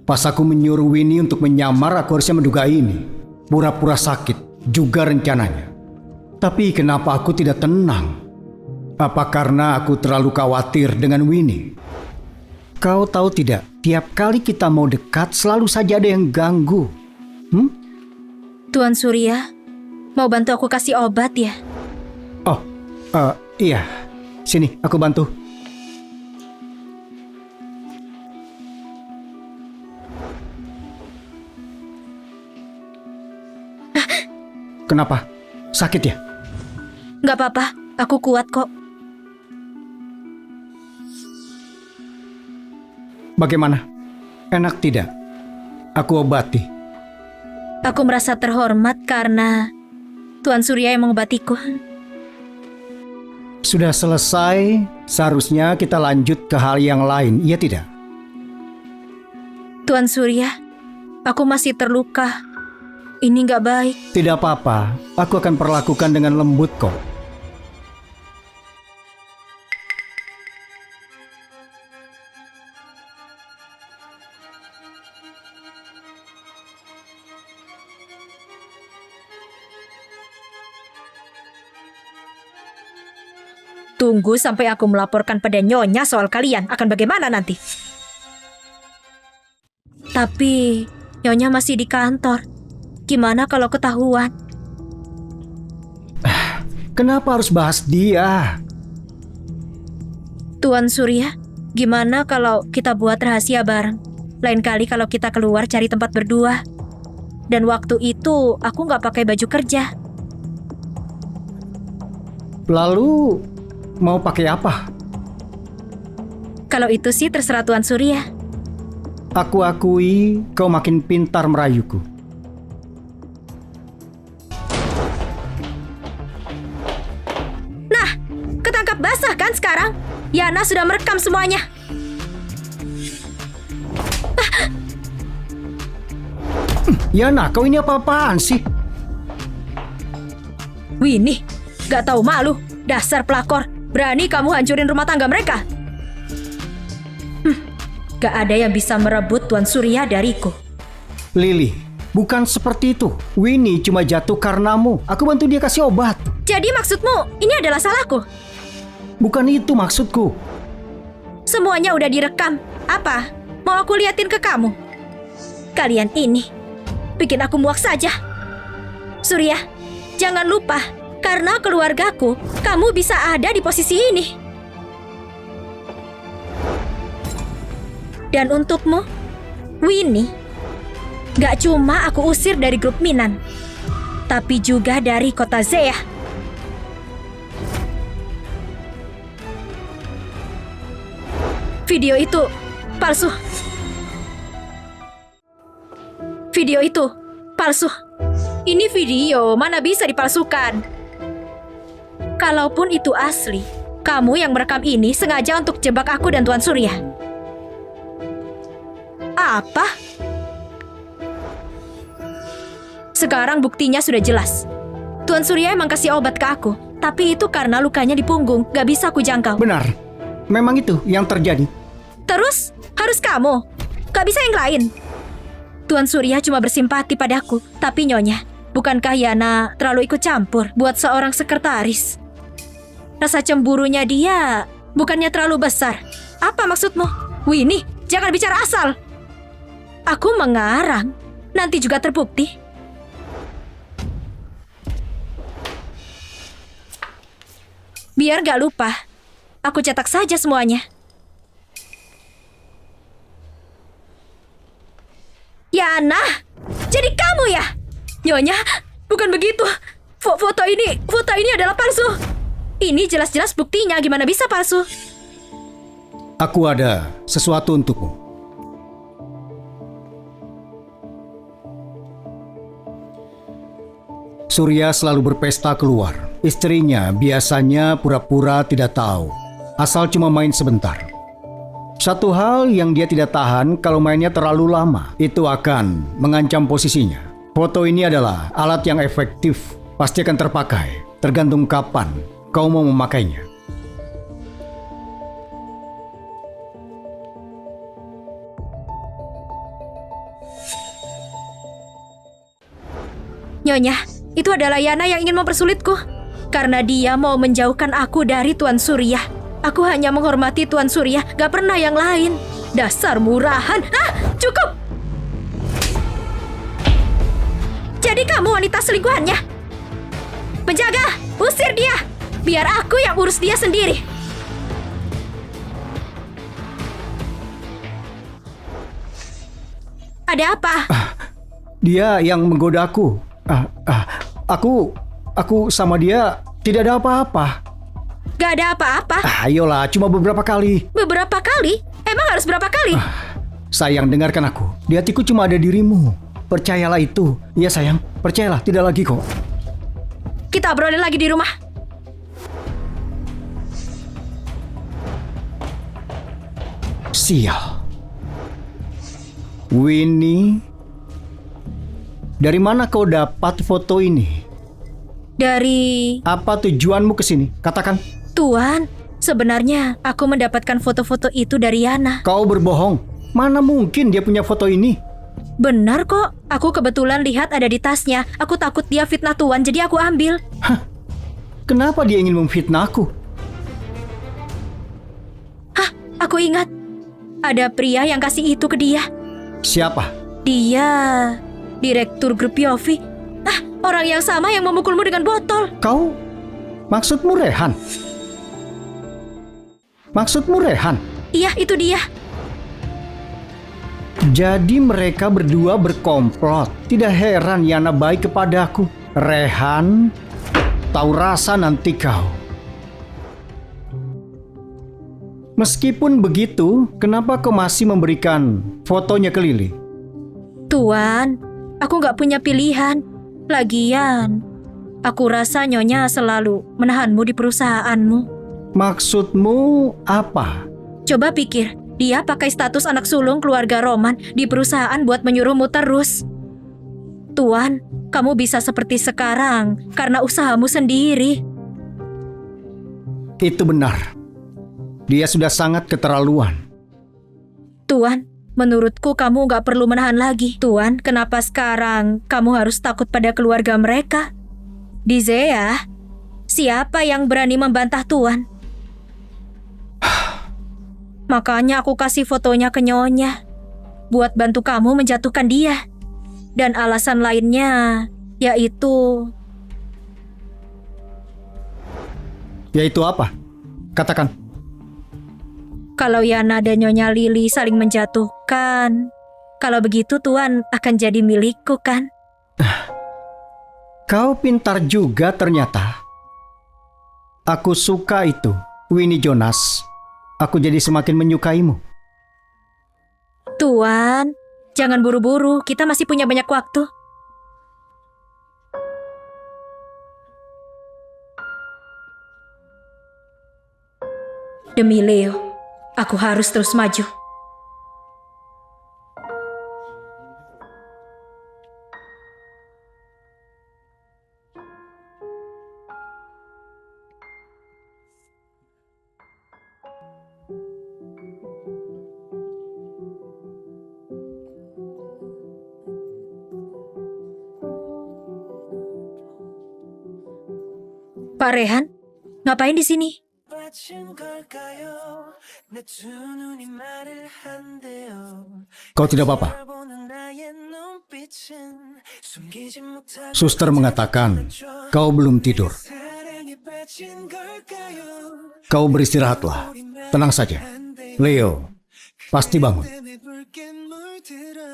Pas aku menyuruh Winnie untuk menyamar, aku harusnya menduga ini. Pura-pura sakit, juga rencananya. Tapi kenapa aku tidak tenang? Apa karena aku terlalu khawatir dengan Winnie? Kau tahu tidak, tiap kali kita mau dekat selalu saja ada yang ganggu. Tuan Surya, mau bantu aku kasih obat ya? Oh, iya. Sini, aku bantu. Kenapa? Sakit ya? Gak apa-apa, aku kuat kok. Bagaimana? Enak tidak? Aku obati. Aku merasa terhormat karena Tuan Surya yang mengobatiku. Sudah selesai, seharusnya kita lanjut ke hal yang lain, iya tidak? Tuan Surya, aku masih terluka. Ini gak baik. Tidak apa-apa, aku akan perlakukan dengan lembut kok. Tunggu sampai aku melaporkan pada Nyonya soal kalian. Akan bagaimana nanti? Tapi Nyonya masih di kantor. Gimana kalau ketahuan? Kenapa harus bahas dia? Tuan Surya, gimana kalau kita buat rahasia bareng? Lain kali kalau kita keluar cari tempat berdua. Dan waktu itu aku nggak pakai baju kerja. Lalu mau pakai apa? Kalau itu sih terserah Tuan Surya. Aku akui kau makin pintar merayuku. Nah, ketangkap basah kan sekarang? Yana sudah merekam semuanya. Yana, kau ini apa-apaan sih? Winnie, gak tahu malu. Dasar pelakor. Berani kamu hancurin rumah tangga mereka? Gak ada yang bisa merebut Tuan Surya dariku. Lily, bukan seperti itu. Winnie cuma jatuh karenamu. Aku bantu dia kasih obat. Jadi maksudmu ini adalah salahku? Bukan itu maksudku. Semuanya udah direkam. Apa? Mau aku liatin ke kamu? Kalian ini bikin aku muak saja. Surya, jangan lupa, karena keluargaku, kamu bisa ada di posisi ini. Dan untukmu, Winnie, gak cuma aku usir dari grup Minan, tapi juga dari kota Zeah. Video itu palsu. Video itu palsu. Ini video, mana bisa dipalsukan? Kalaupun itu asli, kamu yang merekam ini sengaja untuk jebak aku dan Tuan Surya. Apa? Sekarang buktinya sudah jelas. Tuan Surya emang kasih obat ke aku, tapi itu karena lukanya di punggung, gak bisa aku jangkau. Benar, memang itu yang terjadi. Terus, harus kamu. Gak bisa yang lain. Tuan Surya cuma bersimpati padaku, tapi Nyonya, bukankah Yana terlalu ikut campur buat seorang sekretaris? Rasa cemburunya dia bukannya terlalu besar. Apa maksudmu? Winnie, jangan bicara asal. Aku mengarang, nanti juga terbukti. Biar gak lupa, aku cetak saja semuanya. Yana, jadi kamu ya? Nyonya, bukan begitu. Foto ini adalah palsu. Ini jelas-jelas buktinya, gimana bisa palsu? Aku ada sesuatu untukmu. Surya selalu berpesta keluar. Istrinya biasanya pura-pura tidak tahu, asal cuma main sebentar. Satu hal yang dia tidak tahan kalau mainnya terlalu lama, itu akan mengancam posisinya. Foto ini adalah alat yang efektif, pasti akan terpakai, tergantung kapan kau mau memakainya. Nyonya, itu adalah Yana yang ingin mempersulitku. Karena dia mau menjauhkan aku dari Tuan Surya. Aku hanya menghormati Tuan Surya, gak pernah yang lain. Dasar murahan. Cukup! Jadi kamu wanita selingkuhannya? Penjaga, usir dia. Biar aku yang urus dia sendiri. Ada apa? Dia yang menggoda aku. Aku sama dia tidak ada apa-apa. Gak ada apa-apa. Ayolah, cuma beberapa kali. Beberapa kali? Emang harus berapa kali? Sayang, dengarkan aku. Di hatiku cuma ada dirimu. Percayalah itu. Iya sayang, percayalah, tidak lagi kok. Kita obrolin lagi di rumah. Sial. Winnie, dari mana kau dapat foto ini? Dari... Apa tujuanmu ke sini? Katakan. Tuan, sebenarnya aku mendapatkan foto-foto itu dari Yana. Kau berbohong. Mana mungkin dia punya foto ini? Benar kok, aku kebetulan lihat ada di tasnya. Aku takut dia fitnah Tuan, jadi aku ambil. Kenapa dia ingin memfitnahku? Aku ingat. Ada pria yang kasih itu ke dia. Siapa? Dia... Direktur grup Yofi. Orang yang sama yang memukulmu dengan botol. Kau? Maksudmu Rehan? Maksudmu Rehan? Iya, itu dia. Jadi mereka berdua berkomplot. Tidak heran Yana baik kepadaku. Rehan, tahu rasa nanti kau. Meskipun begitu, kenapa kau masih memberikan fotonya ke Lily? Tuan, aku nggak punya pilihan. Lagian, aku rasa Nyonya selalu menahanmu di perusahaanmu. Maksudmu apa? Coba pikir, dia pakai status anak sulung keluarga Roman di perusahaan buat menyuruhmu terus. Tuan, kamu bisa seperti sekarang karena usahamu sendiri. Itu benar. Dia sudah sangat keterlaluan. Tuan, menurutku kamu gak perlu menahan lagi. Tuan, kenapa sekarang kamu harus takut pada keluarga mereka? Dizea, siapa yang berani membantah Tuan? Makanya aku kasih fotonya ke Nyonya. Buat bantu kamu menjatuhkan dia. Dan alasan lainnya, yaitu... Yaitu apa? Katakan. Kalau Yana dan Nyonya Lily saling menjatuhkan, kalau begitu Tuan akan jadi milikku kan? Kau pintar juga ternyata. Aku suka itu, Winnie Jonas. aku jadi semakin menyukaimu. Tuan, jangan buru-buru, kita masih punya banyak waktu. Demi Leo, aku harus terus maju. Pak Rehan, ngapain di sini? 빠진 걸까요? 내 두 눈이 말을 한대요. Kau tidak apa-apa? 널 보는 나의 눈빛은 숨기지 못하고 Suster mengatakan kau belum tidur. 사랑에 빠진 걸까요? Kau beristirahatlah. Tenang saja. Leo pasti bangun. 때문에 붉게 물들어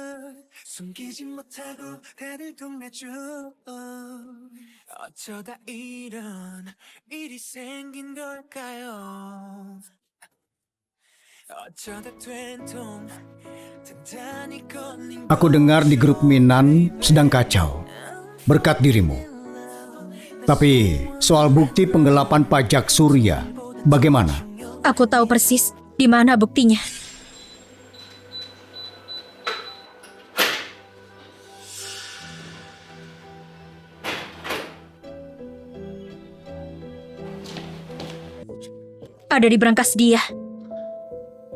숨기지 못하고 다들 동네죠. 어쩌다 이런 일이 생긴 걸까요? 어쩌다 된통 단단히 걸린 Aku dengar di grup Minan sedang kacau berkat dirimu. Tapi soal bukti penggelapan pajak Surya, bagaimana? Aku tahu persis di mana buktinya. Ada di brankas dia.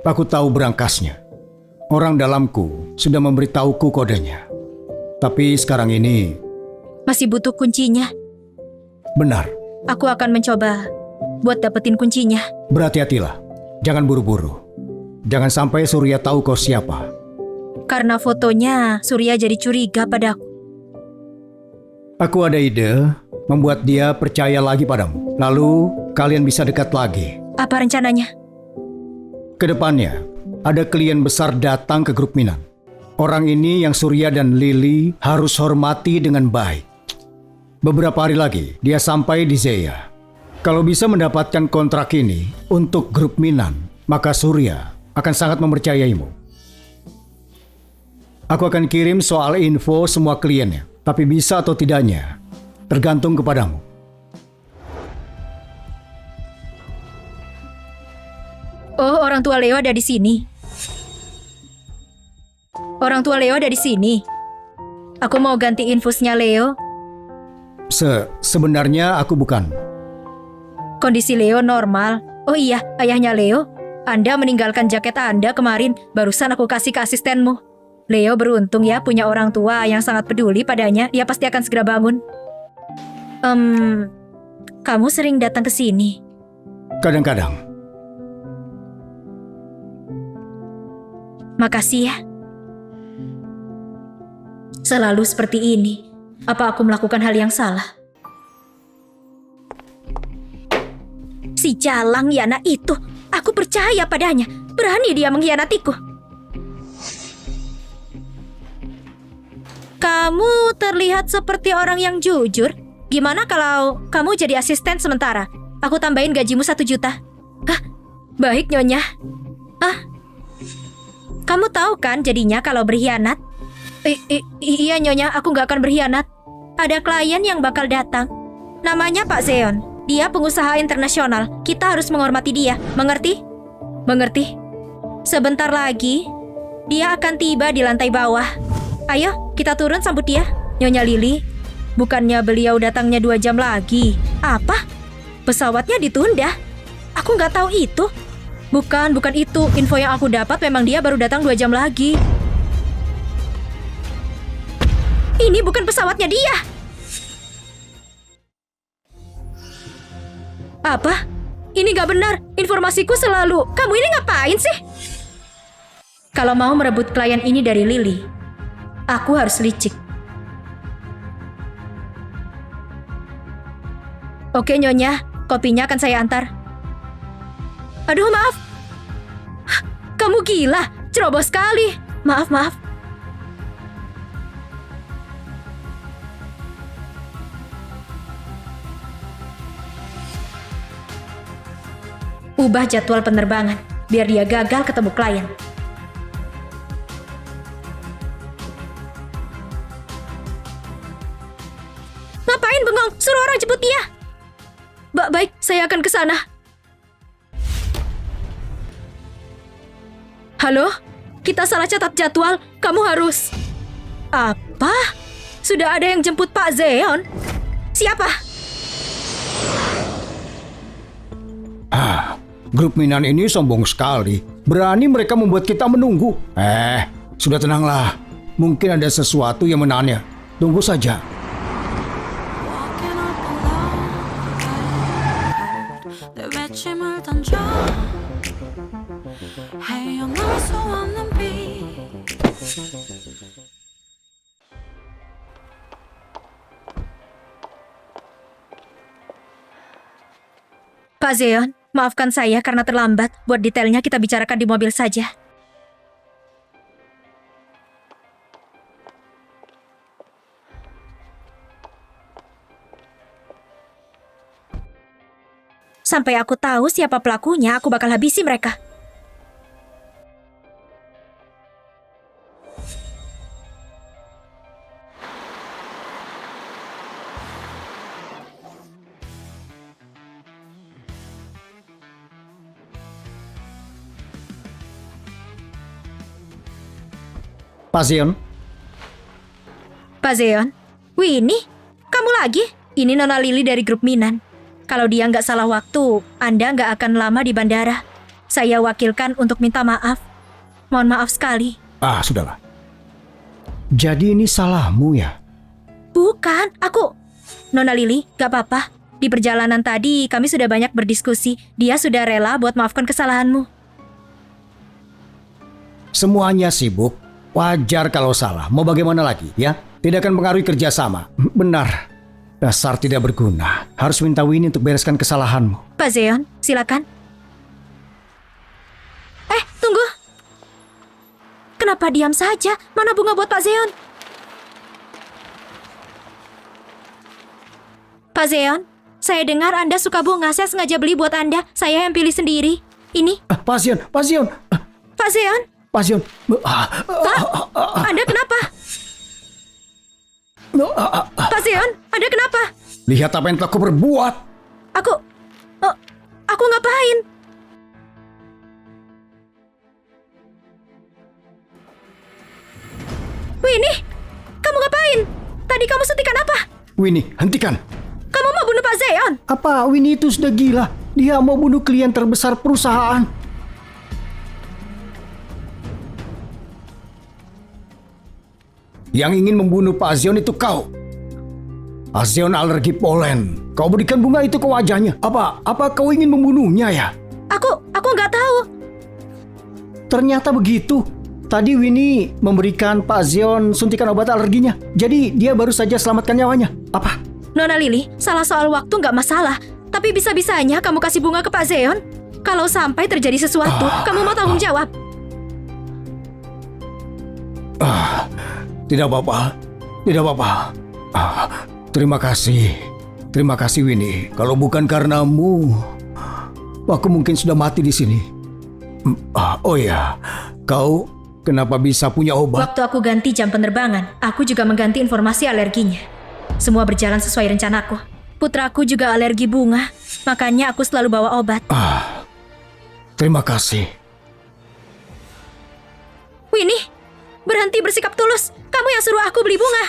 Aku tahu berangkasnya. Orang dalamku sudah memberitahuku kodenya. Tapi sekarang ini Masih butuh kuncinya. benar. Aku akan mencoba buat dapetin kuncinya. Berhati-hatilah. Jangan buru-buru. Jangan sampai Surya tahu kau siapa. Karena fotonya, Surya jadi curiga padaku. Aku ada ide membuat dia percaya lagi padamu. Lalu kalian bisa dekat lagi. Apa rencananya? Kedepannya, ada klien besar datang ke grup Minan. Orang ini yang Surya dan Lily harus hormati dengan baik. Beberapa hari lagi, dia sampai di Zeya. Kalau bisa mendapatkan kontrak ini untuk grup Minan, maka Surya akan sangat mempercayaimu. Aku akan kirim soal info semua kliennya, tapi bisa atau tidaknya, tergantung kepadamu. Oh, orang tua Leo ada di sini. Orang tua Leo ada di sini. Aku mau ganti infusnya Leo. Sebenarnya aku bukan. Kondisi Leo normal. Oh iya, ayahnya Leo. Anda meninggalkan jaket Anda kemarin. Barusan aku kasih ke asistenmu. Leo beruntung ya punya orang tua yang sangat peduli padanya. Dia pasti akan segera bangun. Kamu sering datang ke sini? Kadang-kadang. Makasih ya. Selalu seperti ini. Apa aku melakukan hal yang salah? Si Jalang Yana itu, aku percaya padanya. Berani dia mengkhianatiku. Kamu terlihat seperti orang yang jujur. Gimana kalau kamu jadi asisten sementara? Aku tambahin gajimu 1 juta. Hah? Baik, Nyonya. Kamu tahu kan jadinya kalau berkhianat? Iya, Nyonya, aku nggak akan berkhianat. Ada klien yang bakal datang. Namanya Pak Zeon. Dia pengusaha internasional. Kita harus menghormati dia. Mengerti? Mengerti. Sebentar lagi, dia akan tiba di lantai bawah. Ayo, kita turun sambut dia. Nyonya Lily, bukannya beliau datangnya 2 jam lagi. Apa? Pesawatnya ditunda? Aku nggak tahu itu. Bukan itu. Info yang aku dapat memang dia baru datang 2 jam lagi. Ini bukan pesawatnya dia. Apa? Ini gak benar. Informasiku selalu. Kamu ini ngapain sih? Kalau mau merebut klien ini dari Lily, aku harus licik. Oke, Nyonya. Kopinya akan saya antar. Aduh, maaf. Kamu gila. Ceroboh sekali. Maaf. Ubah jadwal penerbangan. biar dia gagal ketemu klien. Ngapain bengong? Suruh orang jemput dia. Baik, saya akan ke sana. Halo? Kita salah catat jadwal. Kamu harus... Apa? Sudah ada yang jemput Pak Zeon? Siapa? Grup Minan ini sombong sekali. Berani mereka membuat kita menunggu. Sudah tenanglah. Mungkin ada sesuatu yang menahannya. Tunggu saja. Walking up alone, 내 외침을 던져 헤어날 수 없는 빛 Pak Zeon, maafkan saya karena terlambat. Buat detailnya kita bicarakan di mobil saja. Sampai aku tahu siapa pelakunya, aku bakal habisi mereka. Pak Zeon, Pak Zeon, Winnie, kamu lagi? Ini Nona Lily dari grup Minan. Kalau dia nggak salah waktu, Anda nggak akan lama di bandara. Saya wakilkan untuk minta maaf. Mohon maaf sekali. Sudahlah. Jadi ini salahmu ya? Bukan, aku... Nona Lily, gak apa-apa. Di perjalanan tadi, kami sudah banyak berdiskusi. Dia sudah rela buat maafkan kesalahanmu. Semuanya sibuk. Wajar kalau salah. Mau bagaimana lagi ya? Tidak akan mempengaruhi kerjasama. Benar. Dasar tidak berguna. Harus minta Winnie untuk bereskan kesalahanmu. Pak Zeon, silakan. Tunggu. Kenapa diam saja? Mana bunga buat Pak Zeon? Pak Zeon, saya dengar Anda suka bunga. Saya sengaja beli buat Anda. Saya yang pilih sendiri. Ini. Pak Zeon, Pak Zeon. Pak Zeon. Pak Zeon. Pak, Anda kenapa? Pak Zeon, Anda kenapa? Lihat apa yang telah kau berbuat. Aku ngapain? Winnie, kamu ngapain? Tadi kamu suntikan apa? Winnie, hentikan. Kamu mau bunuh Pak Zeon? Apa Winnie itu sudah gila? Dia mau bunuh klien terbesar perusahaan. Yang ingin membunuh Pak Zeon itu kau. Pak Zeon alergi polen. Kau berikan bunga itu ke wajahnya. Apa kau ingin membunuhnya ya? Aku nggak tahu. Ternyata begitu. Tadi Winnie memberikan Pak Zeon suntikan obat alerginya. Jadi dia baru saja selamatkan nyawanya. Apa? Nona Lily, salah soal waktu nggak masalah. Tapi bisa-bisanya kamu kasih bunga ke Pak Zeon. Kalau sampai terjadi sesuatu, kamu mau tanggung jawab. Tidak apa-apa. Tidak apa-apa. Terima kasih. Terima kasih Winnie. Kalau bukan karenamu, aku mungkin sudah mati di sini. Oh ya, kau kenapa bisa punya obat? Waktu aku ganti jam penerbangan, aku juga mengganti informasi alerginya. Semua berjalan sesuai rencanaku. Putraku juga alergi bunga, makanya aku selalu bawa obat. Terima kasih. Winnie, berhenti bersikap tulus. Kamu yang suruh aku beli bunga.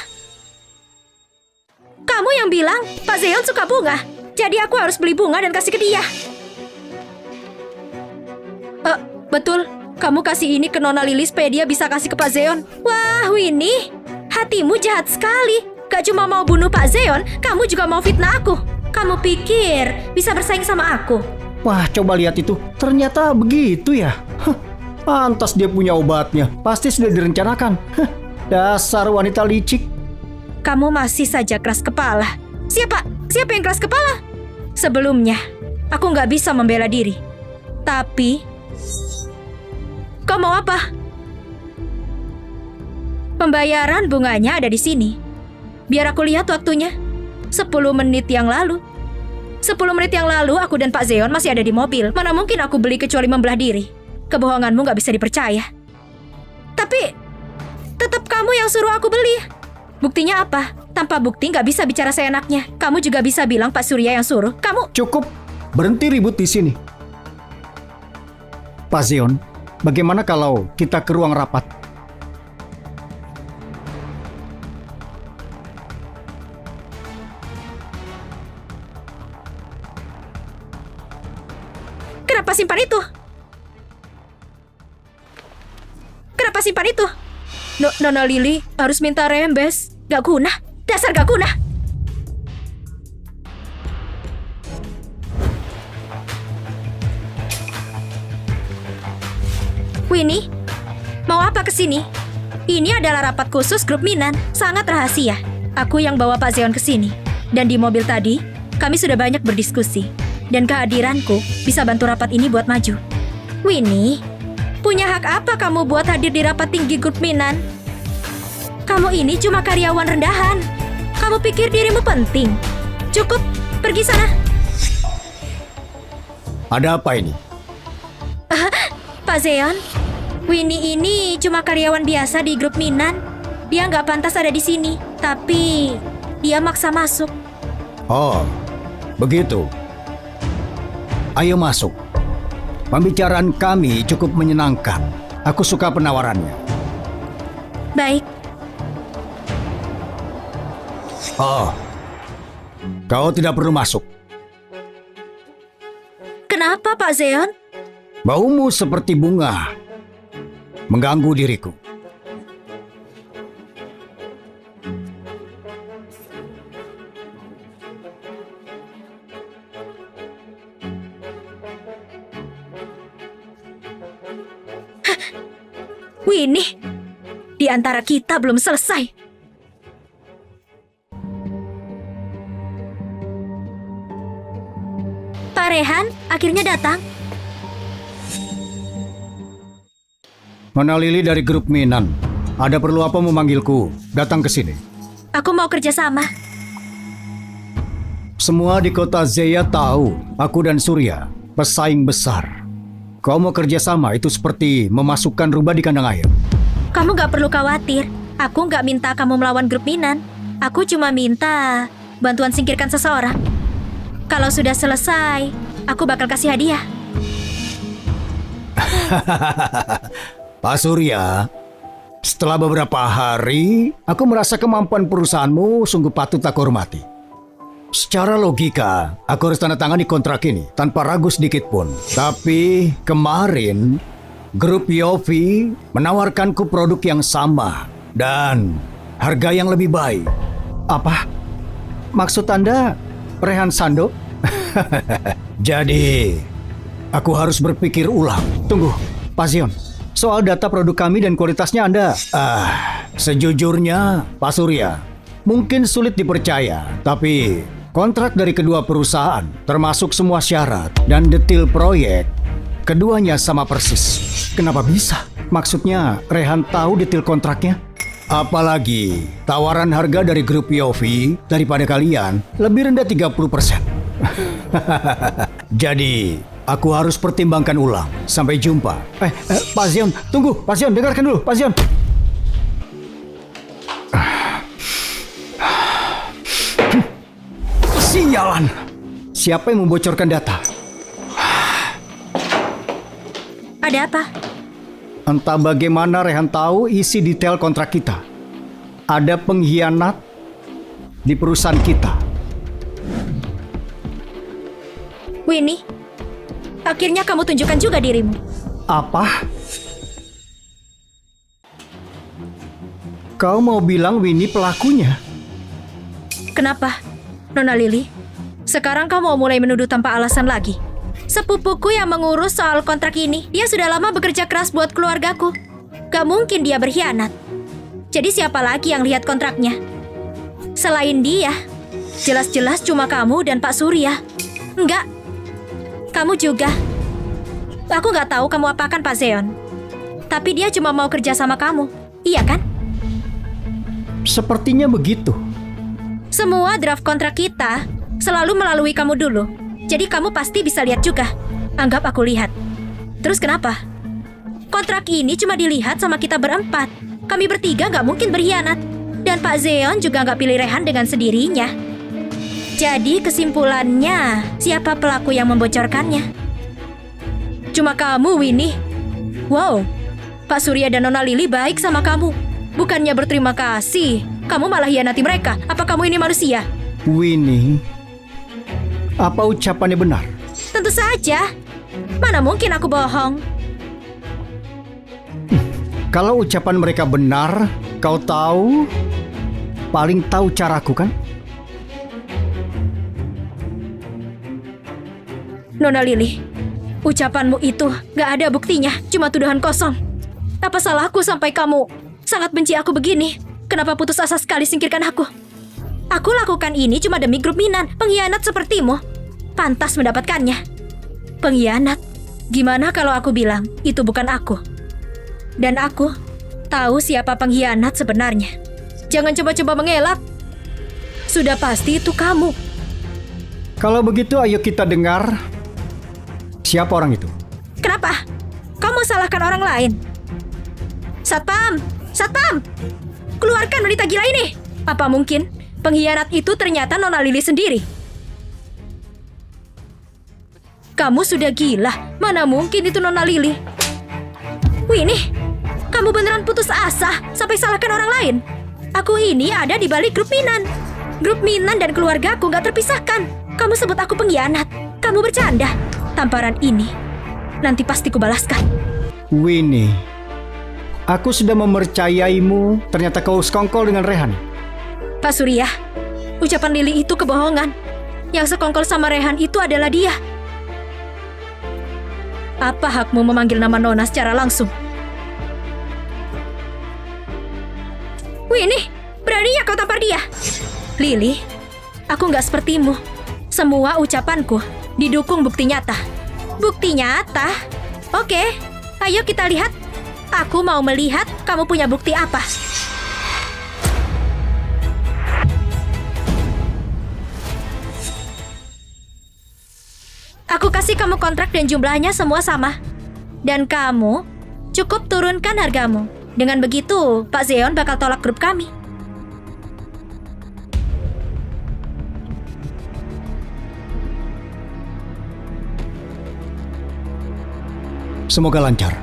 Kamu yang bilang Pak Zeon suka bunga. Jadi aku harus beli bunga dan kasih ke dia. Betul. Kamu kasih ini ke Nona Lily supaya dia bisa kasih ke Pak Zeon. Wah, Winnie, hatimu jahat sekali. Gak cuma mau bunuh Pak Zeon, kamu juga mau fitnah aku. Kamu pikir bisa bersaing sama aku? Wah, coba lihat itu. Ternyata begitu ya. Pantas dia punya obatnya. Pasti sudah direncanakan. Dasar wanita licik. Kamu masih saja keras kepala. Siapa yang keras kepala? Sebelumnya, aku nggak bisa membela diri. Tapi, kau mau apa? Pembayaran bunganya ada di sini. Biar aku lihat waktunya. 10 menit yang lalu. 10 menit yang lalu aku dan Pak Zeon masih ada di mobil. Mana mungkin aku beli kecuali membelah diri. kebohonganmu nggak bisa dipercaya. Tapi tetap kamu yang suruh aku beli. Buktinya apa? Tanpa bukti nggak bisa bicara seenaknya. Kamu juga bisa bilang Pak Surya yang suruh. Kamu... Cukup, berhenti ribut di sini. Pak Zion, bagaimana kalau kita ke ruang rapat? Kenapa simpan itu? Kenapa simpan itu? Nona Lily harus minta rembes. Gak guna. Dasar gak guna. Winnie, mau apa kesini? Ini adalah rapat khusus grup Minan. Sangat rahasia. Aku yang bawa Pak Zeon kesini. Dan di mobil tadi, kami sudah banyak berdiskusi. Dan kehadiranku bisa bantu rapat ini buat maju. Winnie, punya hak apa kamu buat hadir di rapat tinggi grup Minan? Kamu ini cuma karyawan rendahan. Kamu pikir dirimu penting? Cukup, pergi sana. Ada apa ini? Pak Zeon, Winnie ini cuma karyawan biasa di grup Minan. Dia nggak pantas ada di sini, tapi dia maksa masuk. Oh, begitu. Ayo masuk. Pembicaraan kami cukup menyenangkan. Aku suka penawarannya. Baik. Oh, kau tidak perlu masuk. Kenapa Pak Zeon? Baumu seperti bunga. Mengganggu diriku. Winnie, di antara kita belum selesai. Pak Rehan akhirnya datang. Nona Lily dari grup Minan. Ada perlu apa memanggilku? Datang ke sini. Aku mau kerjasama. Semua di kota Zeya tahu aku dan Surya pesaing besar. Kau mau kerjasama itu seperti memasukkan rubah di kandang ayam. Kamu gak perlu khawatir. Aku gak minta kamu melawan grup Minan. Aku cuma minta bantuan singkirkan seseorang. Kalau sudah selesai, aku bakal kasih hadiah. Pak Surya, setelah beberapa hari, aku merasa kemampuan perusahaanmu sungguh patut aku hormati. Secara logika, aku harus tanda tangan di kontrak ini tanpa ragu sedikit pun. Tapi kemarin, grup Yofi menawarkanku produk yang sama dan harga yang lebih baik. Apa? Maksud Anda Rehan Sando? Jadi, aku harus berpikir ulang. Tunggu, Pak Zion. Soal data produk kami dan kualitasnya Anda... sejujurnya, Pak Surya, mungkin sulit dipercaya, tapi kontrak dari kedua perusahaan, termasuk semua syarat dan detail proyek, keduanya sama persis. Kenapa bisa? Maksudnya, Rehan tahu detail kontraknya? Apalagi, tawaran harga dari grup Yofi daripada kalian lebih rendah 30%. Jadi, aku harus pertimbangkan ulang. Sampai jumpa. Pak Zion, tunggu. Pak Zion, dengarkan dulu. Pak Zion. Sialan. Siapa yang membocorkan data? Ada apa? Entah bagaimana Rehan tahu isi detail kontrak kita. Ada pengkhianat di perusahaan kita. Winnie, akhirnya kamu tunjukkan juga dirimu. Apa? Kau mau bilang Winnie pelakunya? Kenapa, Nona Lily? Sekarang kau mau mulai menuduh tanpa alasan lagi. Sepupuku yang mengurus soal kontrak ini, dia sudah lama bekerja keras buat keluargaku. Gak mungkin dia berkhianat. Jadi siapa lagi yang lihat kontraknya? Selain dia, jelas-jelas cuma kamu dan Pak Surya. Enggak, kamu juga. Aku gak tahu kamu apakan Pak Zeon. Tapi dia cuma mau kerja sama kamu. Iya kan? Sepertinya begitu. Semua draft kontrak kita selalu melalui kamu dulu. Jadi kamu pasti bisa lihat juga. Anggap aku lihat. Terus kenapa? Kontrak ini cuma dilihat sama kita berempat. Kami bertiga nggak mungkin berkhianat. Dan Pak Zeon juga nggak pilih Rehan dengan sendirinya. Jadi kesimpulannya, siapa pelaku yang membocorkannya? Cuma kamu, Winnie. Wow, Pak Surya dan Nona Lily baik sama kamu. Bukannya berterima kasih, kamu malah hianati mereka. Apa kamu ini manusia? Winnie, apa ucapannya benar? Tentu saja. Mana mungkin aku bohong? Kalau ucapan mereka benar, kau tahu, paling tahu caraku kan? Nona Lily, ucapanmu itu gak ada buktinya, cuma tuduhan kosong. Apa salahku sampai kamu sangat benci aku begini? Kenapa putus asa sekali singkirkan aku? Aku lakukan ini cuma demi grup Minan, pengkhianat sepertimu. Pantas mendapatkannya. Pengkhianat? Gimana kalau aku bilang itu bukan aku? Dan aku tahu siapa pengkhianat sebenarnya. Jangan coba-coba mengelak. Sudah pasti itu kamu. Kalau begitu ayo kita dengar siapa orang itu. Kenapa? Kamu salahkan orang lain. Satpam! Satpam! Keluarkan wanita gila ini! Apa mungkin pengkhianat itu ternyata Nona Lily sendiri? Kamu sudah gila. Mana mungkin itu Nona Lily? Winnie, kamu beneran putus asa sampai salahkan orang lain? Aku ini ada di balik grup Minan. Grup Minan dan keluargaku gak terpisahkan. Kamu sebut aku pengkhianat. Kamu bercanda. Tamparan ini nanti pasti kubalaskan. Winnie, aku sudah mempercayaimu. Ternyata kau sekongkol dengan Rehan. Pak Surya, ucapan Lily itu kebohongan. Yang sekongkol sama Rehan itu adalah dia. Apa hakmu memanggil nama Nona secara langsung? Winnie, beraninya kau tampar dia? Lily, aku nggak sepertimu. Semua ucapanku didukung bukti nyata. Bukti nyata? Oke, ayo kita lihat. Aku mau melihat kamu punya bukti apa. Aku kasih kamu kontrak dan jumlahnya semua sama. Dan kamu cukup turunkan hargamu. Dengan begitu, Pak Zeon bakal tolak grup kami. Semoga lancar.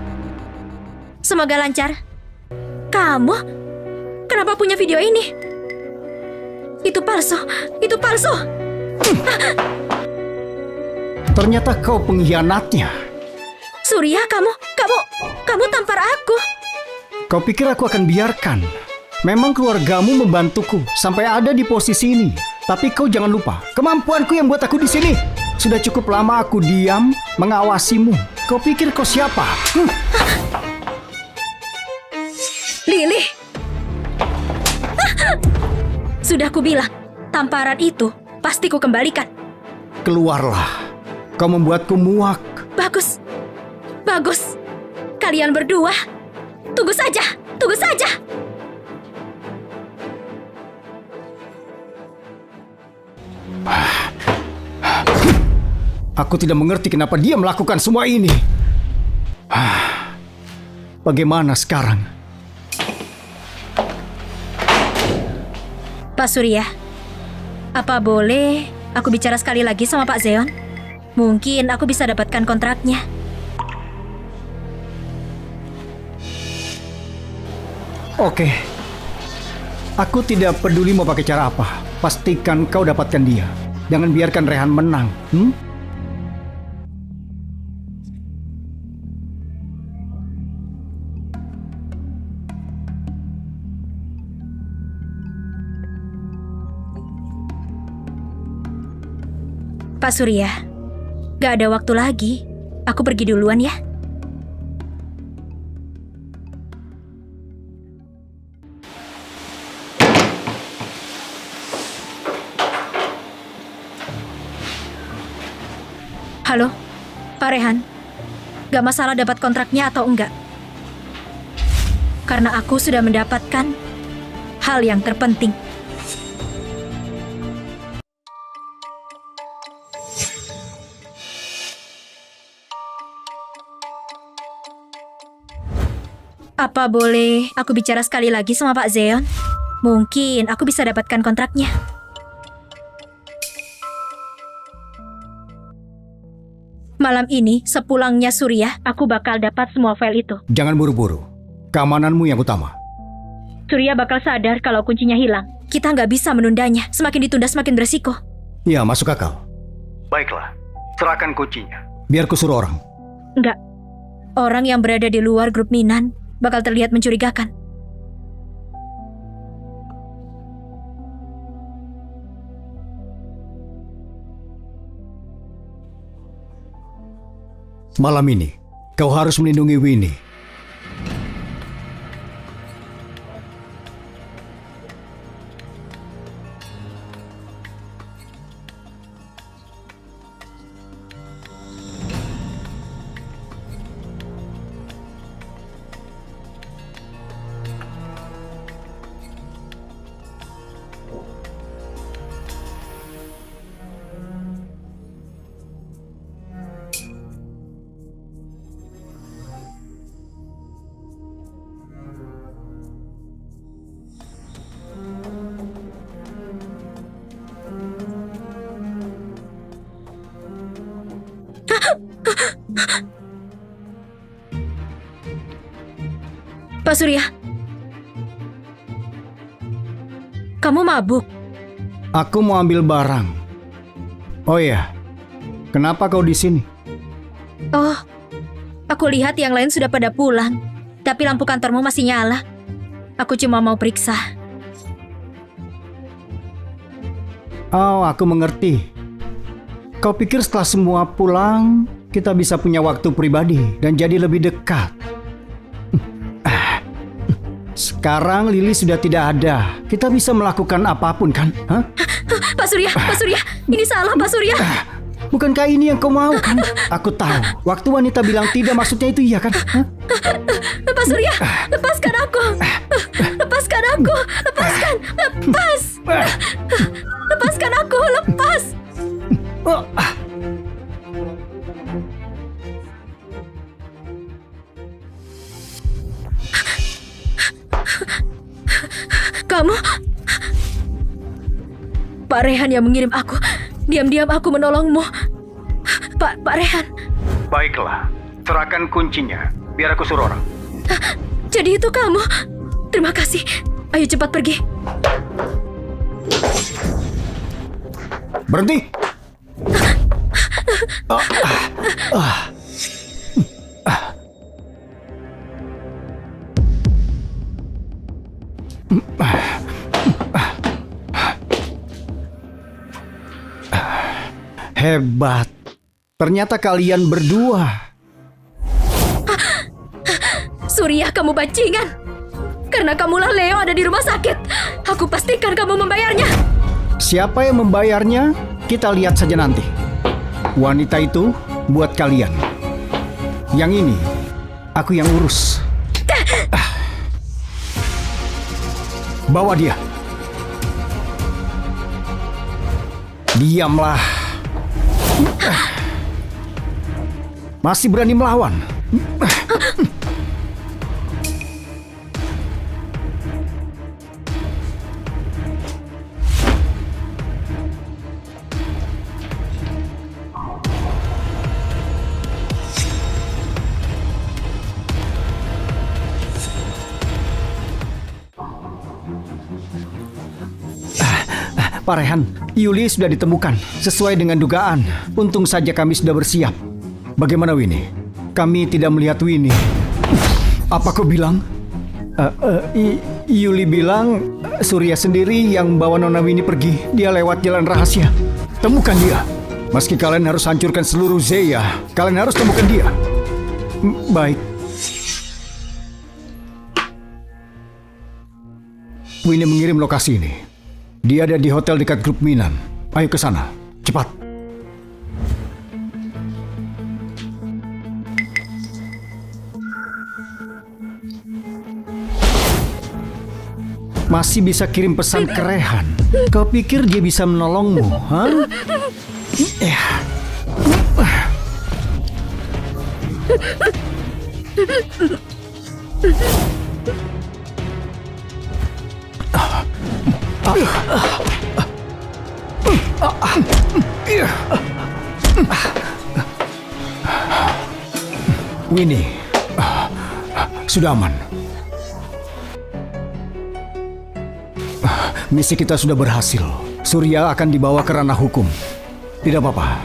Semoga lancar. Kamu? Kenapa punya video ini? Itu palsu. Itu palsu. Ternyata kau pengkhianatnya. Surya, kamu tampar aku. Kau pikir aku akan biarkan? Memang keluargamu membantuku sampai ada di posisi ini. Tapi kau jangan lupa, kemampuanku yang buat aku di sini. Sudah cukup lama aku diam mengawasimu. Kau pikir kau siapa? Lily. Sudah kubilang, tamparan itu pasti ku kembalikan. Keluarlah. Kau membuatku muak. Bagus. Bagus. Kalian berdua, tunggu saja. Tunggu saja. Aku tidak mengerti kenapa dia melakukan semua ini. Bagaimana sekarang? Pak Surya, apa boleh aku bicara sekali lagi sama Pak Zeon? Mungkin aku bisa dapatkan kontraknya. Oke. Aku tidak peduli mau pakai cara apa. Pastikan kau dapatkan dia. Jangan biarkan Rehan menang. Pak Surya, gak ada waktu lagi. Aku pergi duluan ya. Halo, Pak Rehan. Gak masalah dapat kontraknya atau enggak. Karena aku sudah mendapatkan hal yang terpenting. Apa boleh aku bicara sekali lagi sama Pak Zeon? Mungkin aku bisa dapatkan kontraknya. Malam ini, sepulangnya Surya, aku bakal dapat semua file itu. Jangan buru-buru. Keamananmu yang utama. Surya bakal sadar kalau kuncinya hilang. Kita nggak bisa menundanya. Semakin ditunda, semakin beresiko. Ya, masuk akal. Baiklah, serahkan kuncinya. Biar kusuruh orang. Nggak. Orang yang berada di luar grup Minan bakal terlihat mencurigakan. Malam ini, kau harus melindungi Winnie. Pak Surya, kamu mabuk? Aku mau ambil barang. Oh iya, kenapa kau di sini? Oh, aku lihat yang lain sudah pada pulang, tapi lampu kantormu masih nyala. Aku cuma mau periksa. Oh, aku mengerti. Kau pikir setelah semua pulang, kita bisa punya waktu pribadi dan jadi lebih dekat. Sekarang Lily sudah tidak ada. Kita bisa melakukan apapun kan? Hah? Pak Surya, ini salah Pak Surya. Bukankah ini yang kau mau kan? Aku tahu. Waktu wanita bilang tidak, maksudnya itu iya kan? Hah? Pak Surya, lepaskan aku. Lepaskan aku. Lepas. Lepaskan aku, lepas. Kamu? Pak Rehan yang mengirim aku. Diam-diam aku menolongmu. Pak Rehan. Baiklah, serahkan kuncinya. Biar aku suruh orang. Jadi itu kamu. Terima kasih. Ayo cepat pergi. Berhenti. Hebat. Ternyata kalian berdua. Surya, kamu bajingan. Karena kamulah Leo ada di rumah sakit. Aku pastikan kamu membayarnya. Siapa yang membayarnya? Kita lihat saja nanti. Wanita itu buat kalian. Yang ini, aku yang urus. Bawa dia. Diamlah. Masih berani melawan? Pak Rehan, Yuli sudah ditemukan sesuai dengan dugaan. Untung saja kami sudah bersiap. Bagaimana Winnie? Kami tidak melihat Winnie. Apa kau bilang? Yuli bilang Surya sendiri yang bawa Nona Winnie pergi. Dia lewat jalan rahasia. Temukan dia. Meski kalian harus hancurkan seluruh Zeya, kalian harus temukan dia. Baik. Winnie mengirim lokasi ini. Dia ada di hotel dekat grup Minan. Ayo ke sana, cepat. Masih bisa kirim pesan ke Rehan. Kau pikir dia bisa menolongmu, ha? Winnie, sudah aman. Misi kita sudah berhasil. Surya akan dibawa ke ranah hukum. Tidak apa-apa.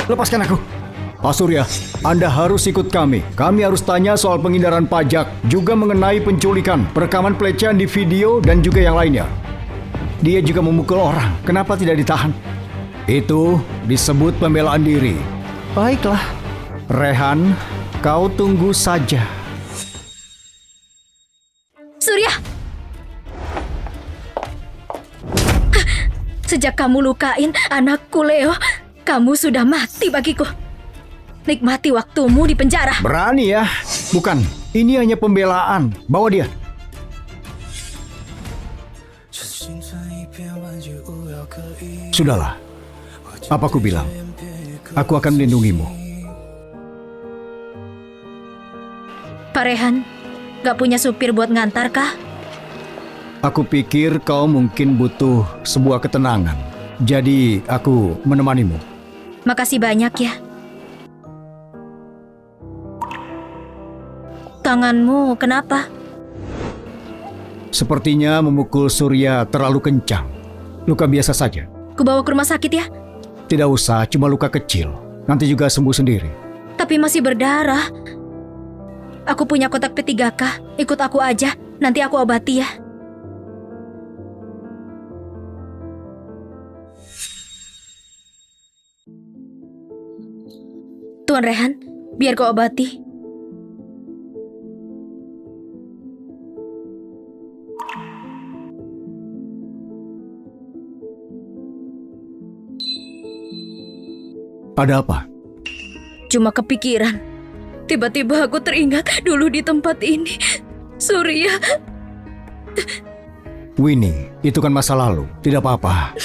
Lepaskan aku. Pak Surya, Anda harus ikut kami. Kami harus tanya soal pengindaran pajak, juga mengenai penculikan, perekaman pelecehan di video, dan juga yang lainnya. Dia juga memukul orang. Kenapa tidak ditahan? Itu disebut pembelaan diri. Baiklah. Rehan, kau tunggu saja. Surya! Sejak kamu lukain anakku Leo, kamu sudah mati bagiku. Nikmati waktumu di penjara. Berani ya? Bukan, ini hanya pembelaan. Bawa dia. Sudahlah. Apa aku bilang? Aku akan melindungimu. Pak Rehan, gak punya supir buat ngantar kah? Aku pikir kau mungkin butuh sebuah ketenangan. Jadi aku menemanimu. Makasih banyak ya. Tanganmu kenapa? Sepertinya memukul Surya terlalu kencang. Luka biasa saja. Kubawa ke rumah sakit ya? Tidak usah, cuma luka kecil. Nanti juga sembuh sendiri. Tapi masih berdarah. Aku punya kotak P3K. Ikut aku aja, nanti aku obati ya. Tuan Rehan, biar kau obati. Ada apa? Cuma kepikiran. Tiba-tiba aku teringat dulu di tempat ini. Surya. Winnie, itu kan masa lalu. Tidak apa-apa.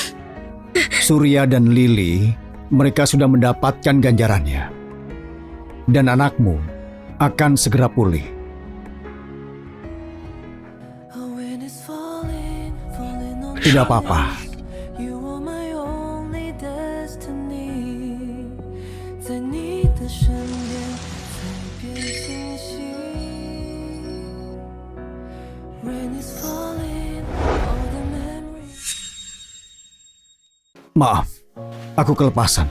Surya dan Lily, mereka sudah mendapatkan ganjarannya. Dan anakmu akan segera pulih. When it's falling, falling on Tidak apa-apa. You are my only destiny，在你的身边，才变清晰。Rain is falling, all the memories. Maaf, aku kelepasan.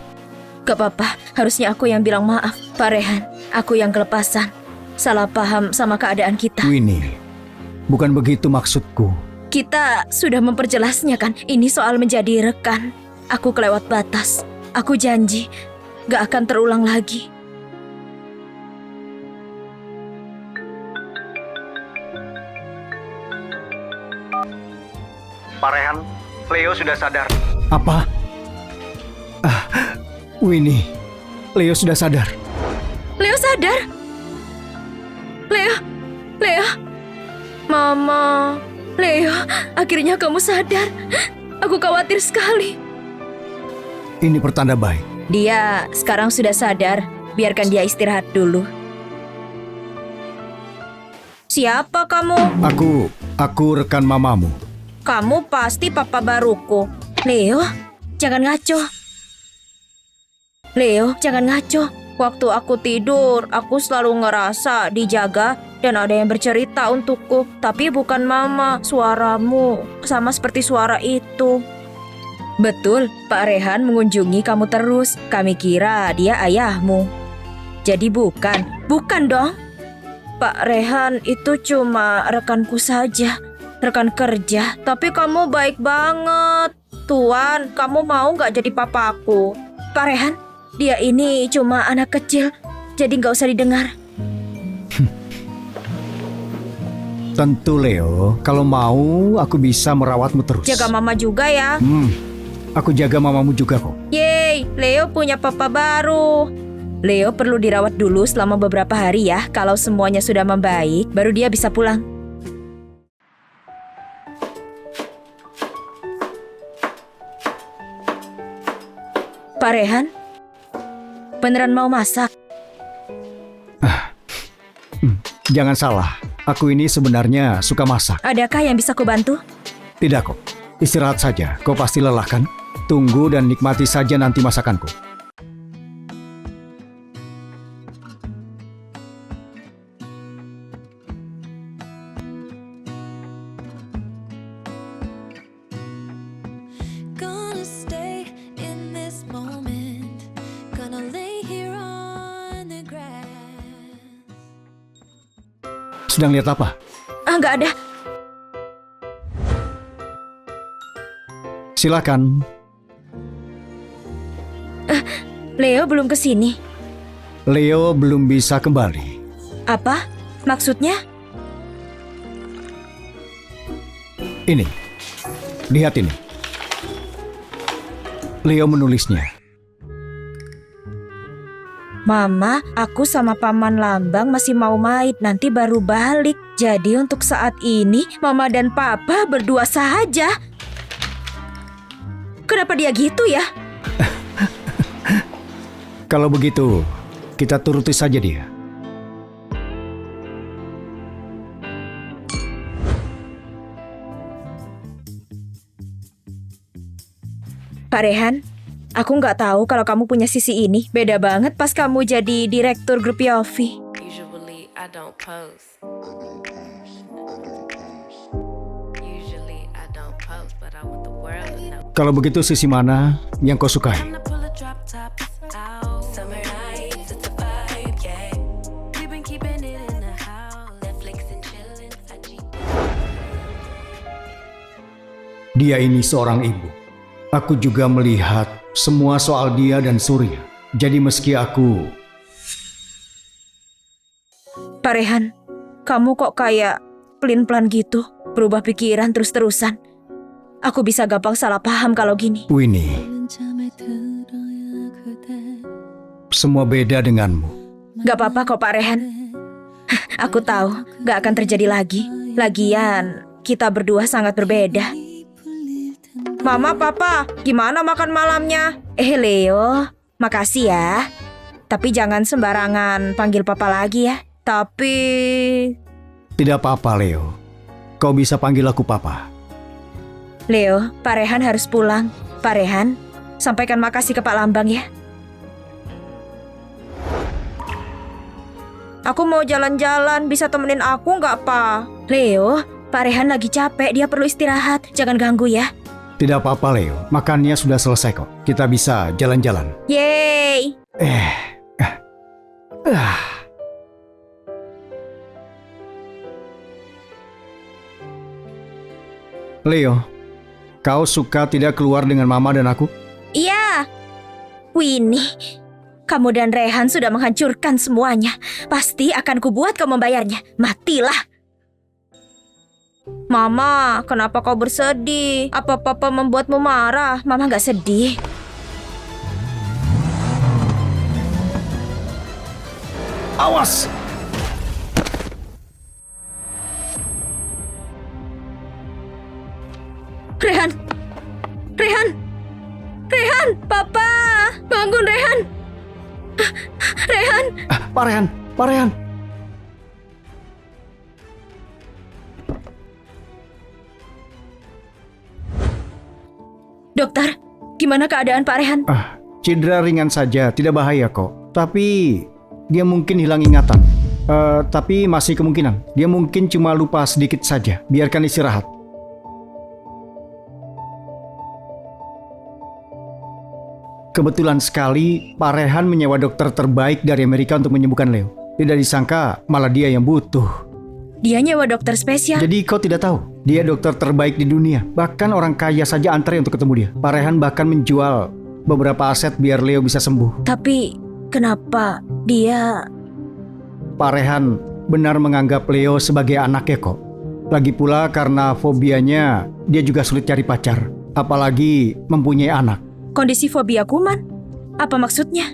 Gak apa-apa, harusnya aku yang bilang maaf. Pak Rehan, aku yang kelepasan. Salah paham sama keadaan kita. Winnie, bukan begitu maksudku. Kita sudah memperjelasnya kan, ini soal menjadi rekan. Aku kelewat batas. Aku janji, gak akan terulang lagi. Pak Rehan, Leo sudah sadar. Apa? Winnie, Leo sudah sadar. Leo sadar? Leo, Mama, Leo, akhirnya kamu sadar. Aku khawatir sekali. Ini pertanda baik. Dia sekarang sudah sadar, biarkan dia istirahat dulu. Siapa kamu? Aku rekan mamamu. Kamu pasti papa baruku. Leo, jangan ngaco. Leo, jangan ngaco. Waktu aku tidur, aku selalu ngerasa dijaga dan ada yang bercerita untukku. Tapi bukan mama, suaramu sama seperti suara itu. Betul, Pak Rehan mengunjungi kamu terus. Kami kira dia ayahmu. Jadi bukan dong. Pak Rehan itu cuma rekanku saja, rekan kerja. Tapi kamu baik banget. Tuan, kamu mau gak jadi papaku? Pak Rehan, dia ini cuma anak kecil, jadi gak usah didengar. Tentu Leo, kalau mau aku bisa merawatmu terus. Jaga mama juga ya. Aku jaga mamamu juga kok. Yeay, Leo punya papa baru. Leo perlu dirawat dulu selama beberapa hari ya. Kalau semuanya sudah membaik, baru dia bisa pulang. Pak Rehan, beneran mau masak? Jangan salah, aku ini sebenarnya suka masak. Adakah yang bisa kubantu? Tidak kok, istirahat saja. Kau pasti lelah kan? Tunggu dan nikmati saja nanti masakanku. Gonna stay in this moment. Gonna lay here on the grass. Sedang lihat apa? Nggak ada. Silakan. Leo belum kesini. Leo belum bisa kembali. Apa? Maksudnya? Ini, lihat ini. Leo menulisnya. Mama, aku sama Paman Lambang masih mau main, nanti baru balik. Jadi untuk saat ini, Mama dan Papa berdua saja. Kenapa dia gitu ya? Kalau begitu, kita turuti saja dia. Pak Rehan, aku nggak tahu kalau kamu punya sisi ini. Beda banget pas kamu jadi direktur grup Yofi. Usually I don't post. Usually I don't post, but I want the world to know. Kalau begitu sisi mana yang kau sukai? Time to pull a drop top out. Summer nights, it's a vibe, yeah. We've been keeping it in the house. Netflix and chillin'. Dia ini seorang ibu. Aku juga melihat semua soal dia dan Surya. Jadi meski aku... Pak Rehan, kamu kok kayak pelin-pelan gitu, berubah pikiran terus-terusan. Aku bisa gampang salah paham kalau gini. Winnie, semua beda denganmu. Gak apa-apa kok Pak Rehan. Aku tahu gak akan terjadi lagi. Lagian, kita berdua sangat berbeda. Mama, Papa, gimana makan malamnya? Leo, makasih ya. Tapi jangan sembarangan panggil Papa lagi ya. Tapi... Tidak apa-apa, Leo. Kau bisa panggil aku Papa. Leo, Pak Rehan harus pulang. Pak Rehan, sampaikan makasih ke Pak Lambang ya. Aku mau jalan-jalan, bisa temenin aku nggak, Pak? Leo, Pak Rehan lagi capek, dia perlu istirahat. Jangan ganggu ya. Tidak apa-apa, Leo. Makannya sudah selesai kok. Kita bisa jalan-jalan. Yeay! Leo, kau suka tidak keluar dengan Mama dan aku? Iya. Winnie, kamu dan Rehan sudah menghancurkan semuanya. Pasti akan kubuat kau membayarnya. Matilah. Mama, kenapa kau bersedih? Apa Papa membuatmu marah? Mama gak sedih. Awas! Rehan! Rehan! Rehan! Papa! Bangun, Rehan! Rehan! Pak Rehan! Pak Rehan! Dokter, gimana keadaan Pak Rehan? Cedera ringan saja, tidak bahaya kok. Tapi dia mungkin hilang ingatan. Tapi masih kemungkinan. Dia mungkin cuma lupa sedikit saja. Biarkan istirahat. Kebetulan sekali Pak Rehan menyewa dokter terbaik dari Amerika untuk menyembuhkan Leo. Tidak disangka malah dia yang butuh. Dia nyewa dokter spesial. Jadi kau tidak tahu, dia dokter terbaik di dunia. Bahkan orang kaya saja antri untuk ketemu dia. Pak Rehan bahkan menjual beberapa aset biar Leo bisa sembuh. Tapi kenapa dia... Pak Rehan benar menganggap Leo sebagai anaknya kok. Lagi pula karena fobianya, dia juga sulit cari pacar. Apalagi mempunyai anak. Kondisi fobia kuman? Apa maksudnya?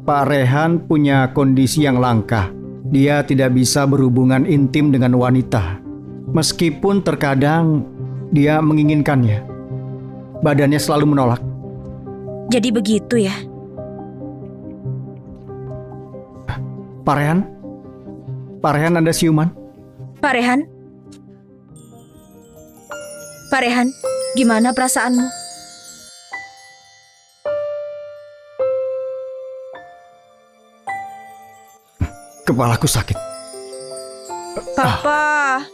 Pak Rehan punya kondisi yang langka. Dia tidak bisa berhubungan intim dengan wanita. Meskipun terkadang dia menginginkannya. Badannya selalu menolak. Jadi begitu ya? Pak Rehan? Pak Rehan, Anda siuman? Pak Rehan? Pak Rehan, gimana perasaanmu? Kepalaku sakit. Papa,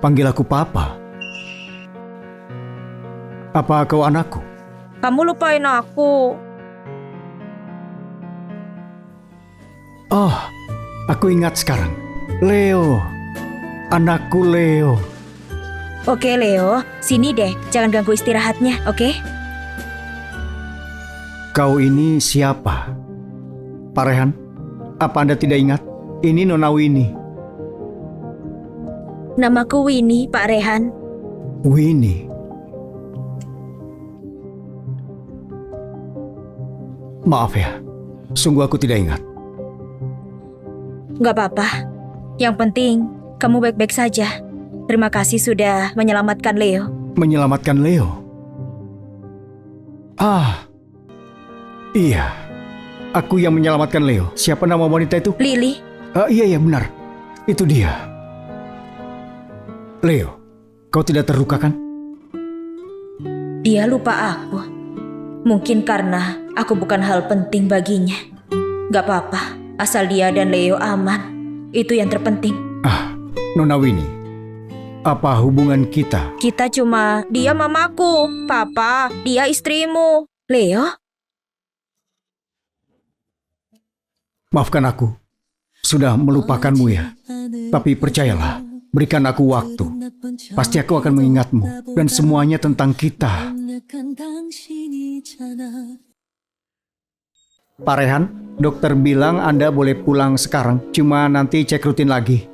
Panggil aku Papa. Apa kau anakku? kamu lupain aku. Oh, aku ingat sekarang. Leo. Anakku Leo. Oke Leo, sini deh, jangan ganggu istirahatnya, oke? Kau ini siapa? Pak Rehan, apa Anda tidak ingat? Ini Nona Winnie. Namaku Winnie, Pak Rehan. Winnie. Maaf ya, sungguh aku tidak ingat. Gak apa-apa. Yang penting, kamu baik-baik saja. Terima kasih sudah menyelamatkan Leo. Menyelamatkan Leo? Ah, iya. Aku yang menyelamatkan Leo. Siapa nama wanita itu? Lily, Iya benar. Itu dia. Leo, kau tidak terluka kan? dia lupa aku. Mungkin karena aku bukan hal penting baginya. Gak apa-apa, asal dia dan Leo aman. Itu yang terpenting. Nona Winnie, apa hubungan kita? Kita cuma, dia mamaku, papa, dia istrimu. Leo? Maafkan aku, sudah melupakanmu ya. Tapi percayalah, berikan aku waktu. Pasti aku akan mengingatmu dan semuanya tentang kita. Pak Rehan, dokter bilang Anda boleh pulang sekarang, cuma nanti cek rutin lagi.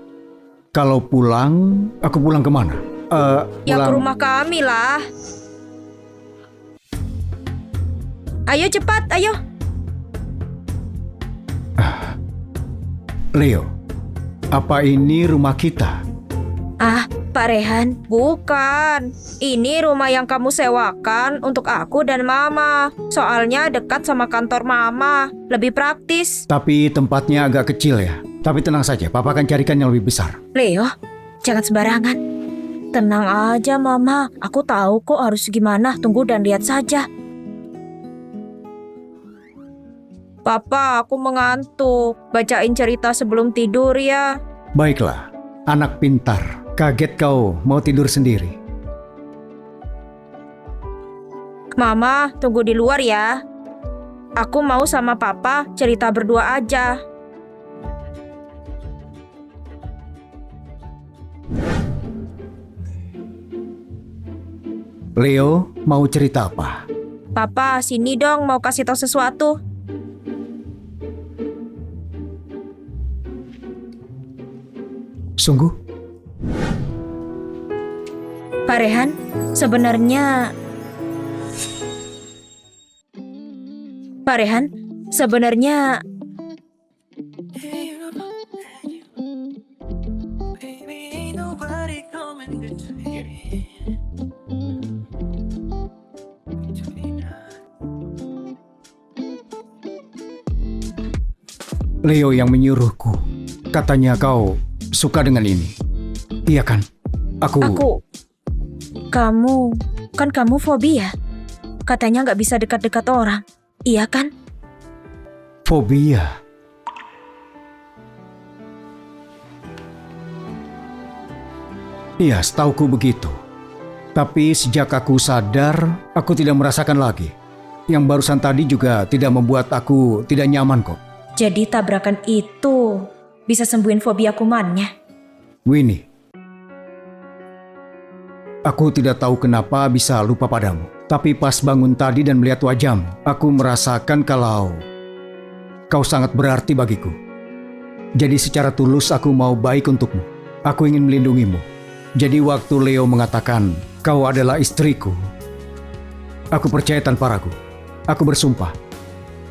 Kalau pulang, aku pulang kemana? Ya ke rumah kami lah. Ayo cepat, ayo. Leo, apa ini rumah kita? Ah, Pak Rehan, bukan. Ini rumah yang kamu sewakan untuk aku dan Mama. Soalnya dekat sama kantor Mama, lebih praktis. Tapi tempatnya agak kecil ya. Tapi tenang saja, Papa akan carikan yang lebih besar. Leo, jangan sembarangan. Tenang aja, Mama. Aku tahu kok harus gimana. Tunggu dan lihat saja. Papa, aku mengantuk. Bacain cerita sebelum tidur ya. Baiklah, anak pintar. Kaget kau mau tidur sendiri. Mama, tunggu di luar ya. Aku mau sama Papa cerita berdua aja. Leo, mau cerita apa? Papa, sini dong, mau kasih tahu sesuatu. Sungguh? Pak Rehan, sebenarnya... Pak Rehan, sebenarnya... Baby, ain't nobody coming between us. Leo yang menyuruhku. Katanya kau suka dengan ini. Iya kan? Kamu fobia. Katanya nggak bisa dekat-dekat orang. Iya kan? Fobia. Iya, setauku begitu. Tapi sejak aku sadar, aku tidak merasakan lagi. Yang barusan tadi juga tidak membuat aku tidak nyaman kok. Jadi tabrakan itu bisa sembuhin fobia kumannya. Winnie, aku tidak tahu kenapa bisa lupa padamu. Tapi pas bangun tadi dan melihat wajahmu, aku merasakan kalau kau sangat berarti bagiku. Jadi secara tulus aku mau baik untukmu. Aku ingin melindungimu. Jadi waktu Leo mengatakan kau adalah istriku, aku percaya tanpa ragu. Aku bersumpah,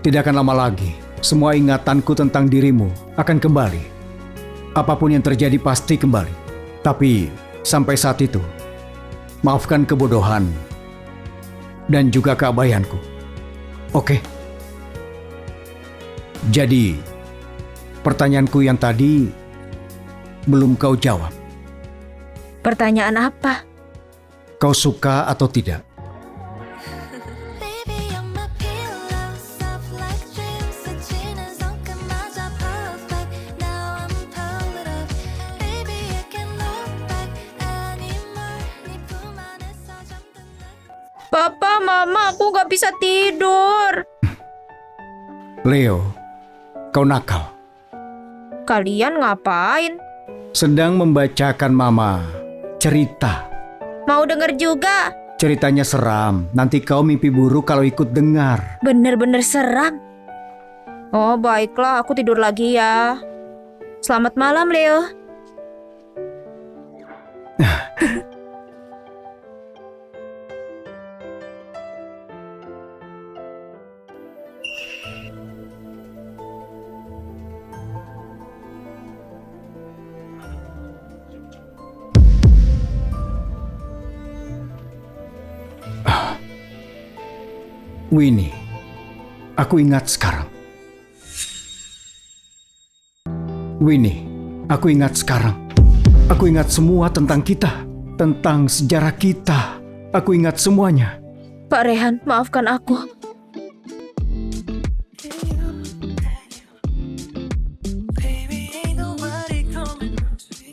tidak akan lama lagi semua ingatanku tentang dirimu akan kembali. Apapun yang terjadi pasti kembali. Tapi sampai saat itu, maafkan kebodohan dan juga keabayanku. Oke? Jadi, pertanyaanku yang tadi belum kau jawab. Pertanyaan apa? Kau suka atau tidak? Baby, you're my pillow, soft like dreams. 스치는 손끝마저 perfect. Now I'm pulled up. Baby, I can't look back anymore. 네 품 안에서 잠든 날. Papa, Mama, aku gak bisa tidur. Leo, kau nakal. Kalian ngapain? Sedang membacakan Mama cerita. Mau denger juga? Ceritanya seram, nanti kau mimpi buruk kalau ikut dengar. Bener-bener seram. Oh, baiklah, aku tidur lagi ya. Selamat malam, Leo. Winnie, aku ingat sekarang. Winnie, aku ingat sekarang. Aku ingat semua tentang kita, tentang sejarah kita. Aku ingat semuanya. Pak Rehan, maafkan aku. Baby, ain't nobody coming to me.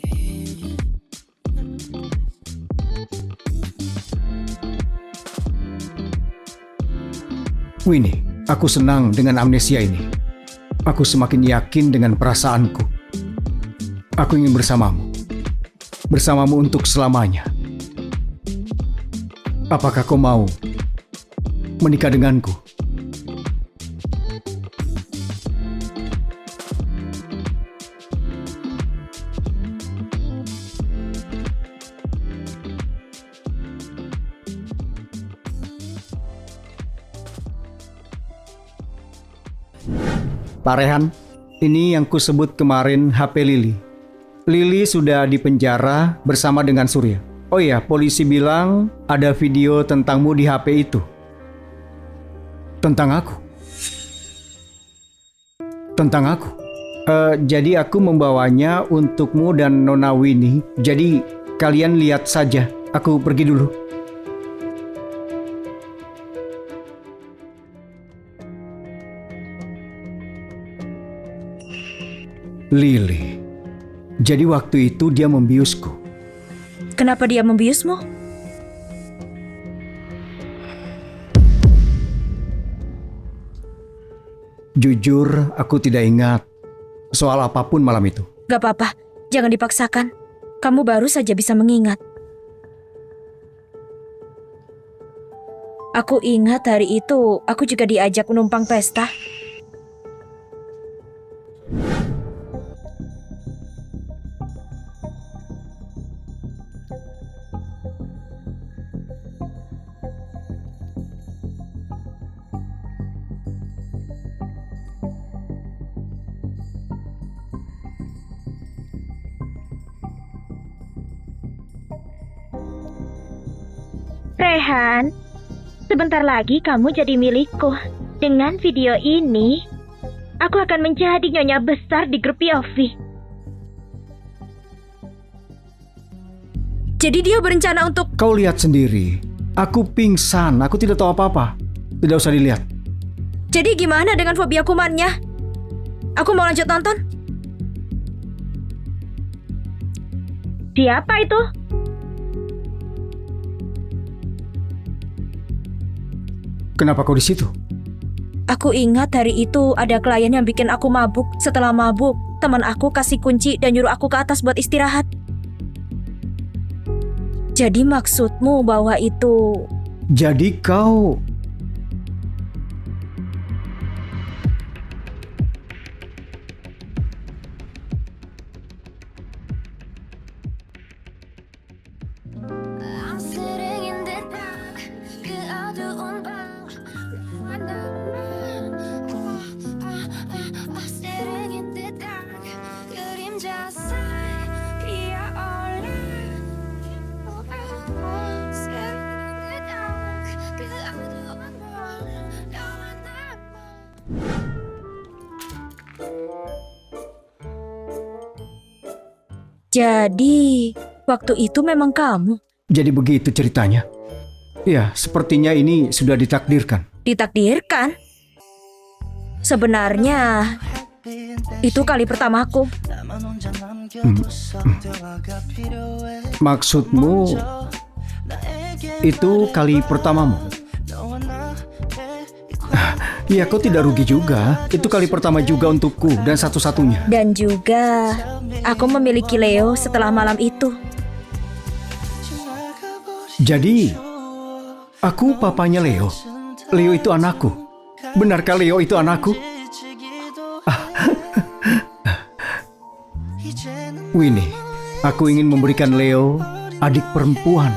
Winnie, aku senang dengan amnesia ini. Aku semakin yakin dengan perasaanku. Aku ingin bersamamu. Bersamamu untuk selamanya. Apakah kau mau menikah denganku? Pak Rehan, ini yang kusebut kemarin HP Lili. Lili sudah dipenjara bersama dengan Surya. Oh iya, polisi bilang ada video tentangmu di HP itu. Tentang aku? Tentang aku? Jadi aku membawanya untukmu dan Nona Winnie. Jadi kalian lihat saja. Aku pergi dulu. Lili. Jadi waktu itu dia membiusku. Kenapa dia membiusmu? Jujur, aku tidak ingat soal apapun malam itu. Gak apa-apa, jangan dipaksakan. Kamu baru saja bisa mengingat. Aku ingat hari itu, aku juga diajak menumpang pesta. Rehan, sebentar lagi kamu jadi milikku. Dengan video ini, aku akan menjadi nyonya besar di grup POV. Jadi dia berencana untuk... Kau lihat sendiri, aku pingsan, aku tidak tahu apa-apa. Tidak usah dilihat. Jadi gimana dengan fobia kumannya? Aku mau lanjut nonton. Siapa itu? Kenapa kau di situ? Aku ingat hari itu ada klien yang bikin aku mabuk. Setelah mabuk, teman aku kasih kunci dan nyuruh aku ke atas buat istirahat. Jadi maksudmu bahwa itu... Jadi kau... I'm sitting in the dark. 그 어두운 방. I'm sitting in the dark. 그림자 사이 피어올라. Sitting in the dark. 그 어두운 Jadi, waktu itu memang kamu Jadi begitu ceritanya. Ya, sepertinya ini sudah ditakdirkan. ditakdirkan. Sebenarnya, itu kali pertamaku. 나만 혼자 남겨뒀어 대화가 필요해 Maksudmu 나에게 itu kali pertamamu? 너와 나의 Ya, kau tidak rugi juga. Itu kali pertama juga untukku dan satu-satunya. Dan juga, aku memiliki Leo setelah malam itu. Jadi, aku papanya Leo. Leo itu anakku. Benarkah Leo itu anakku? Winnie, aku ingin memberikan Leo adik perempuan.